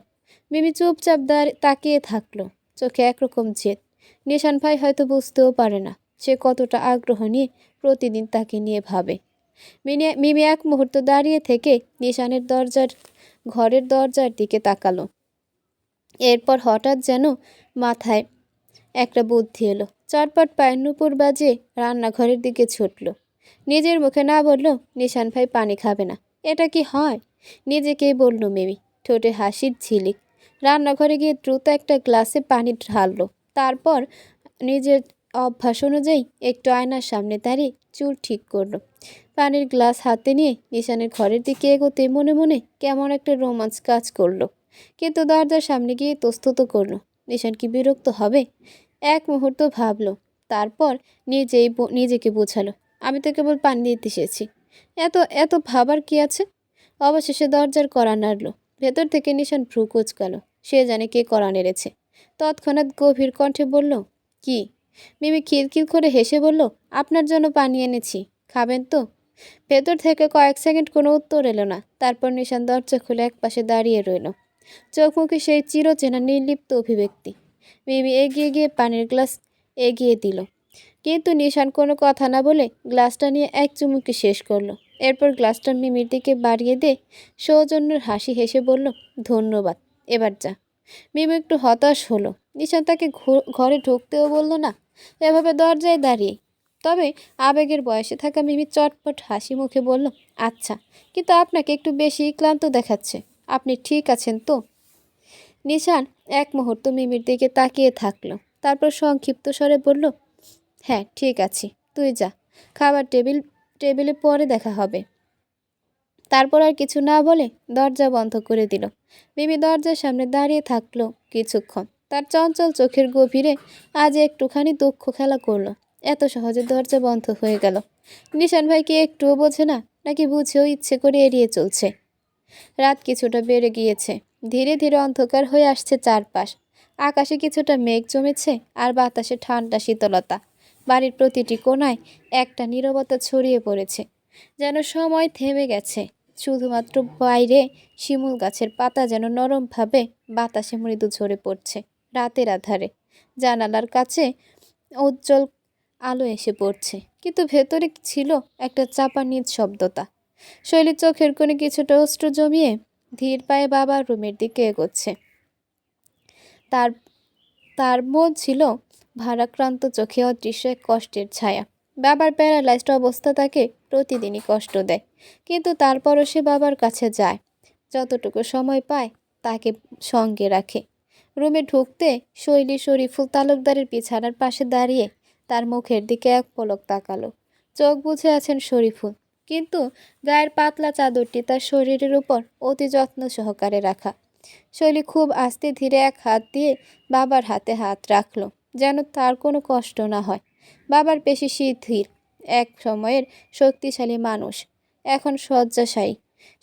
মিমি চুপচাপ তাকিয়ে থাকলো, চোখে একরকম জেদ। নিশান ভাই হয়তো বুঝতেও পারে না সে কতটা আগ্রহ নিয়ে প্রতিদিন তাকে নিয়ে ভাবে। মিমি এক মুহূর্ত দাঁড়িয়ে থেকে নিশানের ঘরের দরজার দিকে তাকালো। এরপর হঠাৎ যেন মাথায় একটা বুদ্ধি এলো। চটপট পায়ের নুপুর বাজে রান্নাঘরের দিকে ছুটল। নিজের মুখে না বলল, নিশান ভাই পানি খাবে না। এটা কি হয়? নিজেকেই বলল মিমি, ঠোঁটে হাসির ঝিলিক। রান্নাঘরে গিয়ে দ্রুত একটা গ্লাসে পানি ঢাললো। তারপর নিজের অভ্যাস অনুযায়ী একটু আয়নার সামনে দাঁড়িয়ে চুল ঠিক করলো। পানির গ্লাস হাতে নিয়ে নিশানের ঘরের দিকে এগোতে মনে মনে কেমন একটা রোমাঞ্চ কাজ করলো। কিন্তু দরজার সামনে গিয়ে ইতস্তত করলো। নিশান কি বিরক্ত হবে? এক মুহূর্ত ভাবলো, তারপর নিজেকে বোঝালো, আমি তো কেবল পানি দিতে এসেছি, এত এত ভাবার কি আছে? অবশেষে দরজার কড়া নাড়ল। ভেতর থেকে নিশান ভ্রু কুঁচকালো। সে জানে কে কড়া নেড়েছে। তৎক্ষণাৎ গভীর কণ্ঠে বলল, কি? মিমি খিলখিল করে হেসে বলল, আপনার জন্য পানি এনেছি, খাবেন তো? ভেতর থেকে কয়েক সেকেন্ড কোনো উত্তর এলো না। তারপর নিশান দরজা খুলে একপাশে দাঁড়িয়ে রইল, চোখ মুখে সেই চিরচেনা নির্লিপ্ত অভিব্যক্তি। মিমি এগিয়ে গিয়ে পানির গ্লাস এগিয়ে দিল, কিন্তু নিশান কোনো কথা না বলে গ্লাসটা নিয়ে এক চুমুকে শেষ করলো। এরপর গ্লাসটা মিমির দিকে বাড়িয়ে দিয়ে সৌজন্যের হাসি হেসে বলল, ধন্যবাদ, এবার যা। মিমি একটু হতাশ হলো। নিশান তাকে ঘরে ঢুকতেও বলল না, এভাবে দরজায় দাঁড়িয়ে তবে আবেগের বয়সে থাকা মিমি চটপট হাসি মুখে বলল, আচ্ছা, কিন্তু আপনাকে একটু বেশি ক্লান্ত দেখাচ্ছে। আপনি ঠিক আছেন তো? নিশান এক মুহূর্ত মিমির দিকে তাকিয়ে থাকলো, তারপর সংক্ষিপ্ত স্বরে বলল, হ্যাঁ ঠিক আছি, তুই যা, খাবার টেবিলে পরে দেখা হবে। তারপর আর কিছু না বলে দরজা বন্ধ করে দিল। মিমি দরজার সামনে দাঁড়িয়ে থাকলো কিছুক্ষণ। তার চঞ্চল চোখের গভীরে আজ একটুখানি দুঃখ খেলা করলো। এত সহজে দরজা বন্ধ হয়ে গেল। নিশান ভাই কি একটুও বোঝে না, নাকি বুঝেও ইচ্ছে করে এড়িয়ে চলছে? রাত কিছুটা বেড়ে গিয়েছে। ধীরে ধীরে অন্ধকার হয়ে আসছে চারপাশ। আকাশে কিছুটা মেঘ জমেছে, আর বাতাসে ঠান্ডা শীতলতা। বাড়ির প্রতিটি কোণায় একটা নীরবতা ছড়িয়ে পড়েছে, যেন সময় থেমে গেছে। শুধুমাত্র বাইরে শিমুল গাছের পাতা যেন নরমভাবে বাতাসে মৃদু ঝরে পড়ছে। রাতের আধারে জানালার কাছে উজ্জ্বল আলো এসে পড়ছে, কিন্তু ভেতরে ছিল একটা চাপা নিঃশব্দতা। শৈলীর চোখের কোণে কিছুটা অশ্রু জমিয়ে ধীর পায়ে বাবার রুমের দিকে এগোচ্ছে। তার তার মন ছিল ভারাক্রান্ত, চোখে অদৃশ্য এক কষ্টের ছায়া। বাবার প্যারালাইজড অবস্থা তাকে প্রতিদিনই কষ্ট দেয়, কিন্তু তারপরও সে বাবার কাছে যায়। যতটুকু সময় পায় তাকে সঙ্গে রাখে। রুমে ঢুকতে শৈলী শরীফুল তালুকদারের বিছানার পাশে দাঁড়িয়ে তার মুখের দিকে এক পলক তাকালো। চোখ বুজে আছেন শরীফুল, কিন্তু গায়ের পাতলা চাদরটি তার শরীরের উপর অতি যত্ন সহকারে রাখা। শৈলী খুব আস্তে ধীরে এক হাত দিয়ে বাবার হাতে হাত রাখলো, যেন তার কোনো কষ্ট না হয়। বাবার পেশি শিথিল, এক সময়ের শক্তিশালী মানুষ এখন শয্যাশায়ী।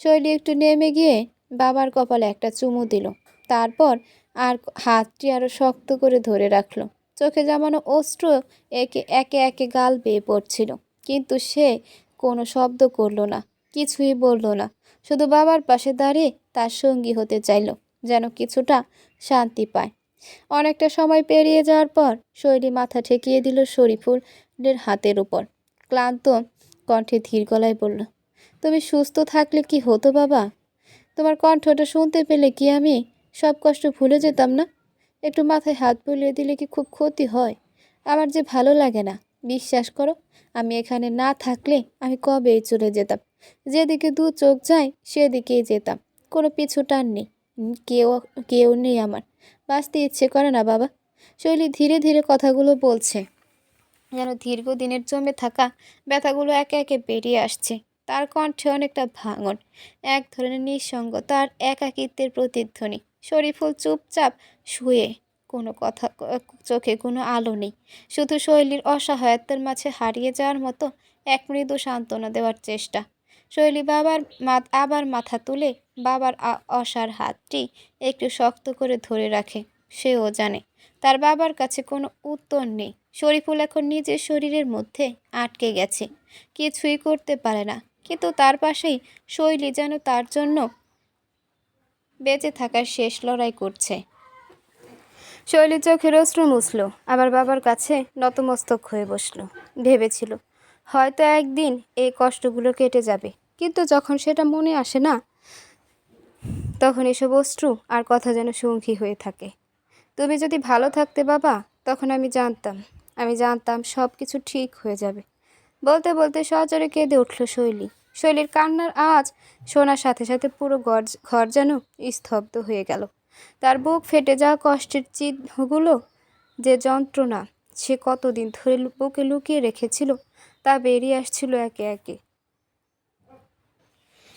শৈলী একটু নেমে গিয়ে বাবার কপালে একটা চুমু দিল, তারপর আর হাতটি আরো শক্ত করে ধরে রাখলো। চোখে জমানো অশ্রু একে একে একে গাল বেয়ে পড়ছিল, কিন্তু সে কোনো শব্দ করলো না, কিছুই বলল না। শুধু বাবার পাশে দাঁড়িয়ে তার সঙ্গী হতে চাইল, যেন কিছুটা শান্তি পায়। অনেকটা সময় পেরিয়ে যাওয়ার পর শৈলী মাথা ঠেকিয়ে দিল শরীফুলের হাতের উপর। ক্লান্ত কণ্ঠে ধীর গলায় বলল, তুমি সুস্থ থাকলে কি হতো বাবা? তোমার কণ্ঠটা শুনতে পেলে কি আমি সব কষ্ট ভুলে যেতাম না? একটু মাথায় হাত বুলিয়ে দিলে কি খুব ক্ষতি হয়? আমার যে ভালো লাগে না। বিশ্বাস করো, আমি এখানে না থাকলে আমি কবেই চলে যেতাম। যেদিকে দু চোখ যায় সেদিকেই যেতাম, কোনো পিছু টান নেই। কেউ কেউ নেই আমার। বাঁচতে ইচ্ছে করে না বাবা। শৈলী ধীরে ধীরে কথাগুলো বলছে, যেন দীর্ঘদিনের জমে থাকা ব্যথাগুলো একে একে বেরিয়ে আসছে। তার কণ্ঠে অনেকটা ভাঙন, এক ধরনের নিঃসঙ্গতা আর একাকিত্বের প্রতিধ্বনি। শরীফুল চুপচাপ শুয়ে, কোনো কথা, চোখে কোনো আলো নেই, শুধু শৈলীর অসহায়তার মাঝে হারিয়ে যাওয়ার মতো এক মৃদু সান্ত্বনা দেওয়ার চেষ্টা। শৈলী আবার মাথা তুলে বাবার অসাড় হাতটি একটু শক্ত করে ধরে রাখে। সেও জানে তার বাবার কাছে কোনো উত্তর নেই। শরীফুল এখন নিজের শরীরের মধ্যে আটকে গেছে, কিছুই করতে পারে না, কিন্তু তার পাশেই শৈলী যেন তার জন্য বেঁচে থাকার শেষ লড়াই করছে। শৈলী চোখের অশ্রু মুছল, আবার বাবার কাছে নতমস্তক হয়ে বসলো। ভেবেছিল হয়তো একদিন এই কষ্টগুলো কেটে যাবে, কিন্তু যখন সেটা মনে আসে না, তখন এসব অশ্রু আর কথা যেন সঙ্গী হয়ে থাকে। তুমি যদি ভালো থাকতে বাবা, তখন আমি জানতাম সব কিছু ঠিক হয়ে যাবে। বলতে বলতে সজোরে কেঁদে উঠল শৈলী। শৈলীর কান্নার আওয়াজ শোনার সাথে সাথে পুরো ঘর যেন স্তব্ধ হয়ে গেল। তার বুক ফেটে যাওয়া কষ্টের চিহ্নগুলো, যে যন্ত্রণা সে কতদিন ধরে বুকে লুকিয়ে রেখেছিল, তা বেরিয়ে আসছিল একে একে।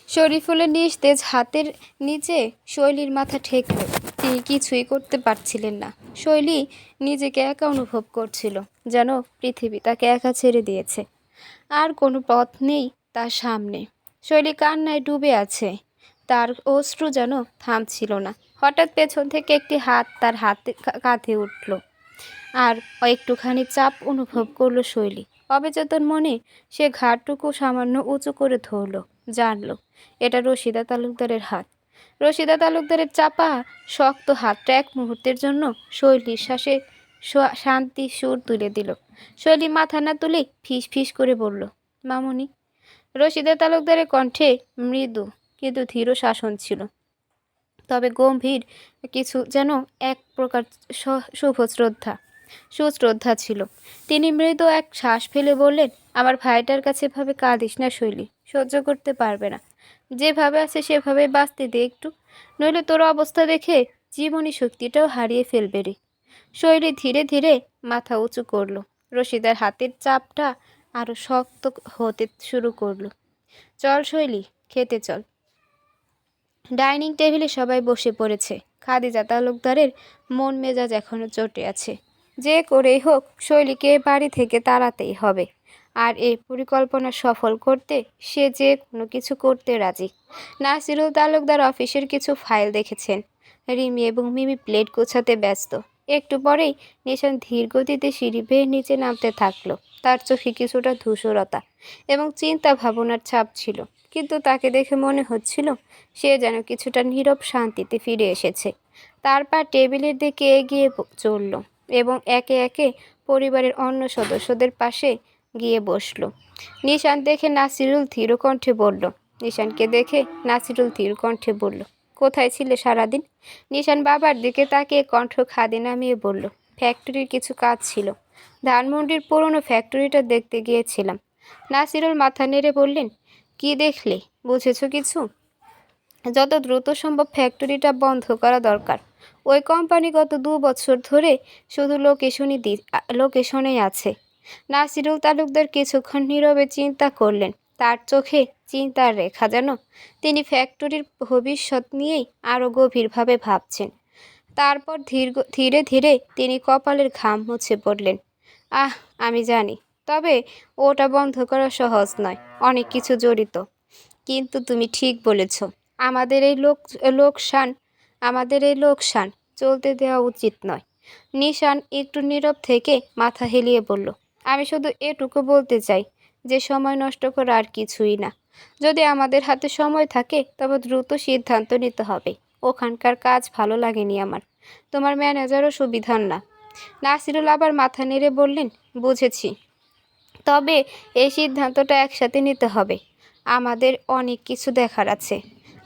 শরীফুলের নিস্তেজ হাতের নিচে শৈলীর মাথা ঠেকল। তিনি কিছুই করতে পারছিলেন না। শৈলী নিজেকে একা অনুভব করছিল, যেন পৃথিবী তাকে একা ছেড়ে দিয়েছে, আর কোনো পথ নেই তার সামনে। শৈলী কান্নায় ডুবে আছে, তার অশ্রু যেন থামছিল না। হঠাৎ পেছন থেকে একটি হাত তার কাঁধে উঠল, আর একটুখানি চাপ অনুভব করলো শৈলী। অবচেতন মনে সে ঘাড়টুকু সামান্য উঁচু করে ধরল, জানল এটা রশিদা তালুকদারের হাত। রশিদা তালুকদারের চাপা শক্ত হাতটা এক মুহূর্তের জন্য শৈলীর শ্বাসে শান্তি সুর তুলে দিল। শৈলী মাথা না তুলে ফিস ফিস করে বলল, মামুনি। রশিদা তালুকদারের কণ্ঠে মৃদু কিন্তু ধীর শাসন ছিল, তবে গম্ভীর কিছু, যেন এক প্রকার শুভ শ্রদ্ধা। সুশ্রদ্ধা ছিল। তিনি মৃদু এক শ্বাস ফেলে বললেন, আমার ভাইটার কাছে এভাবে কাঁদিস না শৈলী, সহ্য করতে পারবে না। যেভাবে আছে সেভাবে বাঁচতে দে একটু, নইলে তোর অবস্থা দেখে জীবনী শক্তিটাও হারিয়ে ফেলবে রে। শৈলী ধীরে ধীরে মাথা উঁচু করলো। রশিদার হাতের চাপটা আরো শক্ত হতে শুরু করলো। চল শৈলী, খেতে চল। ডাইনিং টেবিলে সবাই বসে পড়েছে। খাদিজা তালুকদারের মন মেজাজ এখনো চটে আছে। যে করেই হোক শৈলীকে বাড়ি থেকে তাড়াতেই হবে, আর এই পরিকল্পনা সফল করতে সে যে কোনো কিছু করতে রাজি। নাসিরুল তালুকদার অফিসের কিছু ফাইল দেখেছেন। রিমি এবং মিমি প্লেট গোছাতে ব্যস্ত। একটু পরেই নিশান ধীর গতিতে সিঁড়ি বেয়ে নিচে নামতে থাকলো। তার চোখে কিছুটা ধূসরতা এবং চিন্তা ভাবনার ছাপ ছিল, কিন্তু তাকে দেখে মনে হচ্ছিল সে যেন কিছুটা নীরব শান্তিতে ফিরে এসেছে। তার পা টেবিলের দিকে এগিয়ে চলল এবং একে একে পরিবারের অন্য সদস্যদের পাশে গিয়ে বসলো। নিশানকে দেখে নাসিরুল ধীর কণ্ঠে বলল, কোথায় ছিলে সারাদিন? নিশান বাবার দিকে তাকিয়ে কণ্ঠ খাদে নামিয়ে বলল, ফ্যাক্টরির কিছু কাজ ছিল, ধানমন্ডির পুরনো ফ্যাক্টরিটা দেখতে গিয়েছিলাম। নাসিরুল মাথা নেড়ে বললেন, কি দেখলে? বুঝেছো কিছু? যত দ্রুত সম্ভব ফ্যাক্টরিটা বন্ধ করা দরকার। ওই কোম্পানি গত 2 বছর ধরে শুধু লোকেশনেই আছে। নাসিরুল তালুকদার কিছুক্ষণ নীরবে চিন্তা করলেন। তার চোখে চিন্তার রেখা যেন। তিনি ফ্যাক্টরির ভবিষ্যৎ নিয়েই আরও গভীরভাবে ভাবছেন। তারপর ধীরে ধীরে তিনি কপালের ঘাম মুছে পড়লেন। আমি জানি, তবে ওটা বন্ধ করা সহজ নয়, অনেক কিছু জড়িত। কিন্তু তুমি ঠিক বলেছ, আমাদের এই লোকসান চলতে দেওয়া উচিত নয়। নিশান একটু নীরব থেকে মাথা হেলিয়ে বলল, আমি শুধু এটুকু বলতে চাই যে সময় নষ্ট করা আর কিছুই না। যদি আমাদের হাতে সময় থাকে তবে দ্রুত সিদ্ধান্ত নিতে হবে। ওখানকার কাজ ভালো লাগেনি আমার, তোমার ম্যানেজারও সুবিধার না। নাসিরুল আবার মাথা নেড়ে বললেন, বুঝেছি, তবে এই সিদ্ধান্তটা একসাথে নিতে হবে। আমাদের অনেক কিছু দেখার আছে।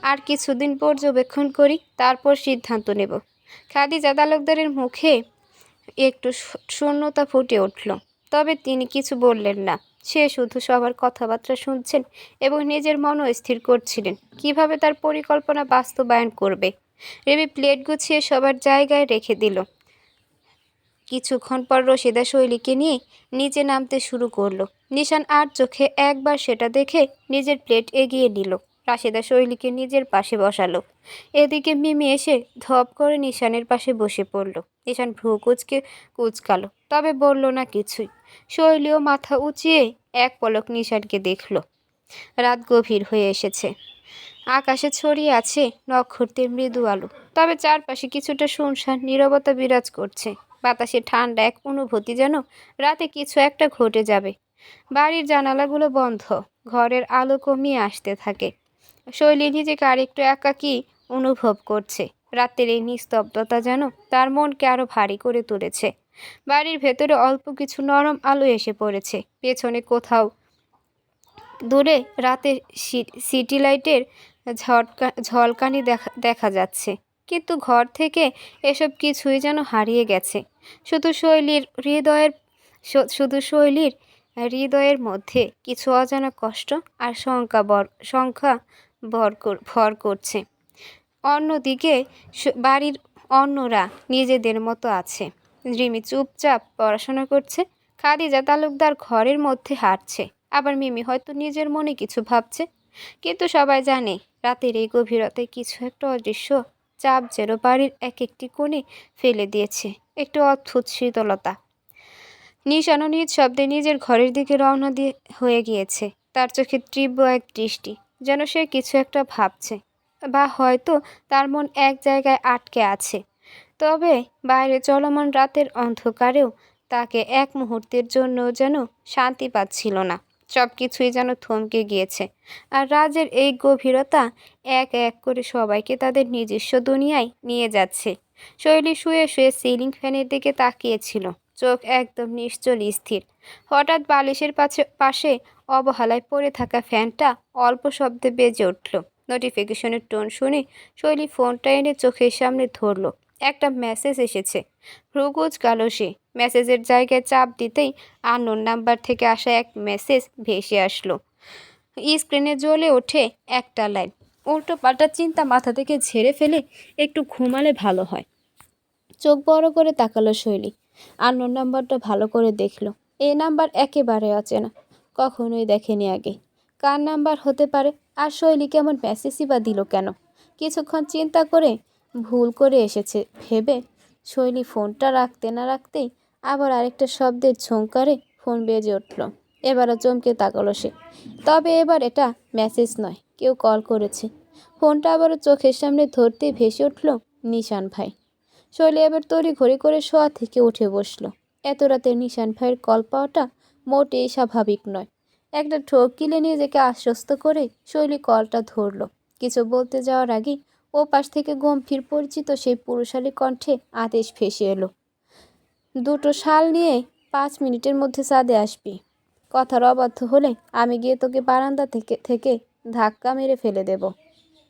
আর কিছুদিন পর্যবেক্ষণ করি, তারপর সিদ্ধান্ত নেব। খাদিজা তালুকদারের মুখে একটু শূন্যতা ফুটে উঠল, তবে তিনি কিছু বললেন না। সে শুধু সবার কথাবার্তা শুনছেন এবং নিজের মনও স্থির করছিলেন কিভাবে তার পরিকল্পনা বাস্তবায়ন করবে। রেবি প্লেট গুছিয়ে সবার জায়গায় রেখে দিল। কিছুক্ষণ পর রশিদা শৈলীকে নিয়ে নিচে নামতে শুরু করলো। নিশান আর চোখে একবার সেটা দেখে নিজের প্লেট এগিয়ে নিল। রাশেদা শৈলীকে নিজের পাশে বসালো। এদিকে মিমি এসে ধপ করে নিশানের পাশে বসে পড়ল। নিশান ভ্রু কুচকালো, তবে বলল না কিছুই। শৈলীও মাথা উঁচিয়ে এক পলক নিশানকে দেখল। রাত গভীর হয়ে এসেছে। আকাশে ছড়িয়ে আছে নক্ষত্রের মৃদু আলো, তবে চারপাশে কিছুটা শুনশান নীরবতা বিরাজ করছে। বাতাসে ঠান্ডা এক অনুভূতি যেন রাতে কিছু একটা ঘটে যাবে। বাড়ির জানালাগুলো বন্ধ, ঘরের আলো কমিয়ে আসতে থাকে। শৈলী নিজেকে আরেকটু একাকী অনুভব করছে। রাতের এই নিস্তব্ধতা যেন তার মনকে আরো ভারী করে তুলেছে। বাড়ির ভেতরে অল্প কিছু নরম আলো এসে পড়েছে। পেছনে কোথাও দূরে রাতে সিটি লাইটের ঝলকানি দেখা যাচ্ছে, কিন্তু ঘর থেকে এসব কিছুই যেন হারিয়ে গেছে। শুধু শৈলীর হৃদয়ের মধ্যে কিছু অজানা কষ্ট আর শঙ্কা ভর করছে। অন্যদিকে বাড়ির অন্যরা নিজেদের মতো আছে। রিমি চুপচাপ পড়াশোনা করছে, খাদিজা তালুকদার ঘরের মধ্যে হাঁটছে, আবার মিমি হয়তো নিজের মনে কিছু ভাবছে। কিন্তু সবাই জানে রাতের এই গভীরতায় কিছু একটা অদৃশ্য চাপ যেন বাড়ির এক একটি কোণে ফেলে দিয়েছে একটু অদ্ভুত শীতলতা। নিশানও নিজ শব্দে নিজের ঘরের দিকে রওনা হয়ে গিয়েছে। তার চোখে তীব্র এক দৃষ্টি, যেন সে কিছু একটা ভাবছে, বা হয়তো তার মন এক জায়গায় আটকে আছে। তবে বাইরে চলমান রাতের অন্ধকারেও তাকে এক মুহূর্তের জন্য যেন শান্তি পাচ্ছিল না। সব কিছুই যেন থমকে গিয়েছে, আর রাজের এই গভীরতা এক এক করে সবাইকে তাদের নিজস্ব দুনিয়ায় নিয়ে যাচ্ছে। শৈলী শুয়ে শুয়ে সিলিং ফ্যানের দিকে তাকিয়েছিল, চোখ একদম নিশ্চল স্থির। হঠাৎ বালিশের পাশে অবহেলায় পড়ে থাকা ফ্যানটা অল্প শব্দে বেজে উঠল। নোটিফিকেশনের টোন শুনে শৈলী ফোনটা এনে চোখের সামনে ধরল। একটা মেসেজ এসেছে। ভ্রু কুঁচকালো সে। মেসেজের জায়গায় চাপ দিতেই আননোন নাম্বার থেকে আসা এক মেসেজ ভেসে আসলো। স্ক্রিনে জ্বলে ওঠে একটা লাইন। উল্টো পাল্টা চিন্তা মাথা থেকে ঝেড়ে ফেলে একটু ঘুমালে ভালো হয়। চোখ বড় করে তাকালো শৈলী। আননোন নাম্বারটা ভালো করে দেখলো। এই নাম্বার একেবারে অচেনা, কখনোই দেখেনি আগে। কার নাম্বার হতে পারে? আর শৈলী কেমন মেসেজই বা দিল কেন? কিছুক্ষণ চিন্তা করে ভুল করে এসেছে ভেবে শৈলী ফোনটা রাখতে না রাখতেই আবার আরেকটা শব্দের ঝংকারে ফোন বেজে উঠল। এবারও চমকে তাকালো সে। তবে এবার এটা মেসেজ নয়, কেউ কল করেছে। ফোনটা আবারও চোখের সামনে ধরতেই ভেসে উঠল নিশান ভাই। শৈলী এবার তড়িঘড়ি করে শোয়া থেকে উঠে বসল। এত রাতে নিশান ভাইয়ের কল পাওয়াটা মোটেই স্বাভাবিক নয়। একটা ঠোক গিলে নিজেকে আশ্বস্ত করে শৈলী কলটা ধরল। কিছু বলতে যাওয়ার আগেই ও পাশ থেকে গম্ভীর পরিচিত সেই পুরুষালী কণ্ঠে আদেশ ভেসে এলো, দুটো শাল নিয়ে 5 মিনিটের মধ্যে ছাদে আসবি। কথার অবাধ্য হলে আমি গিয়ে তোকে বারান্দা থেকে ধাক্কা মেরে ফেলে দেব।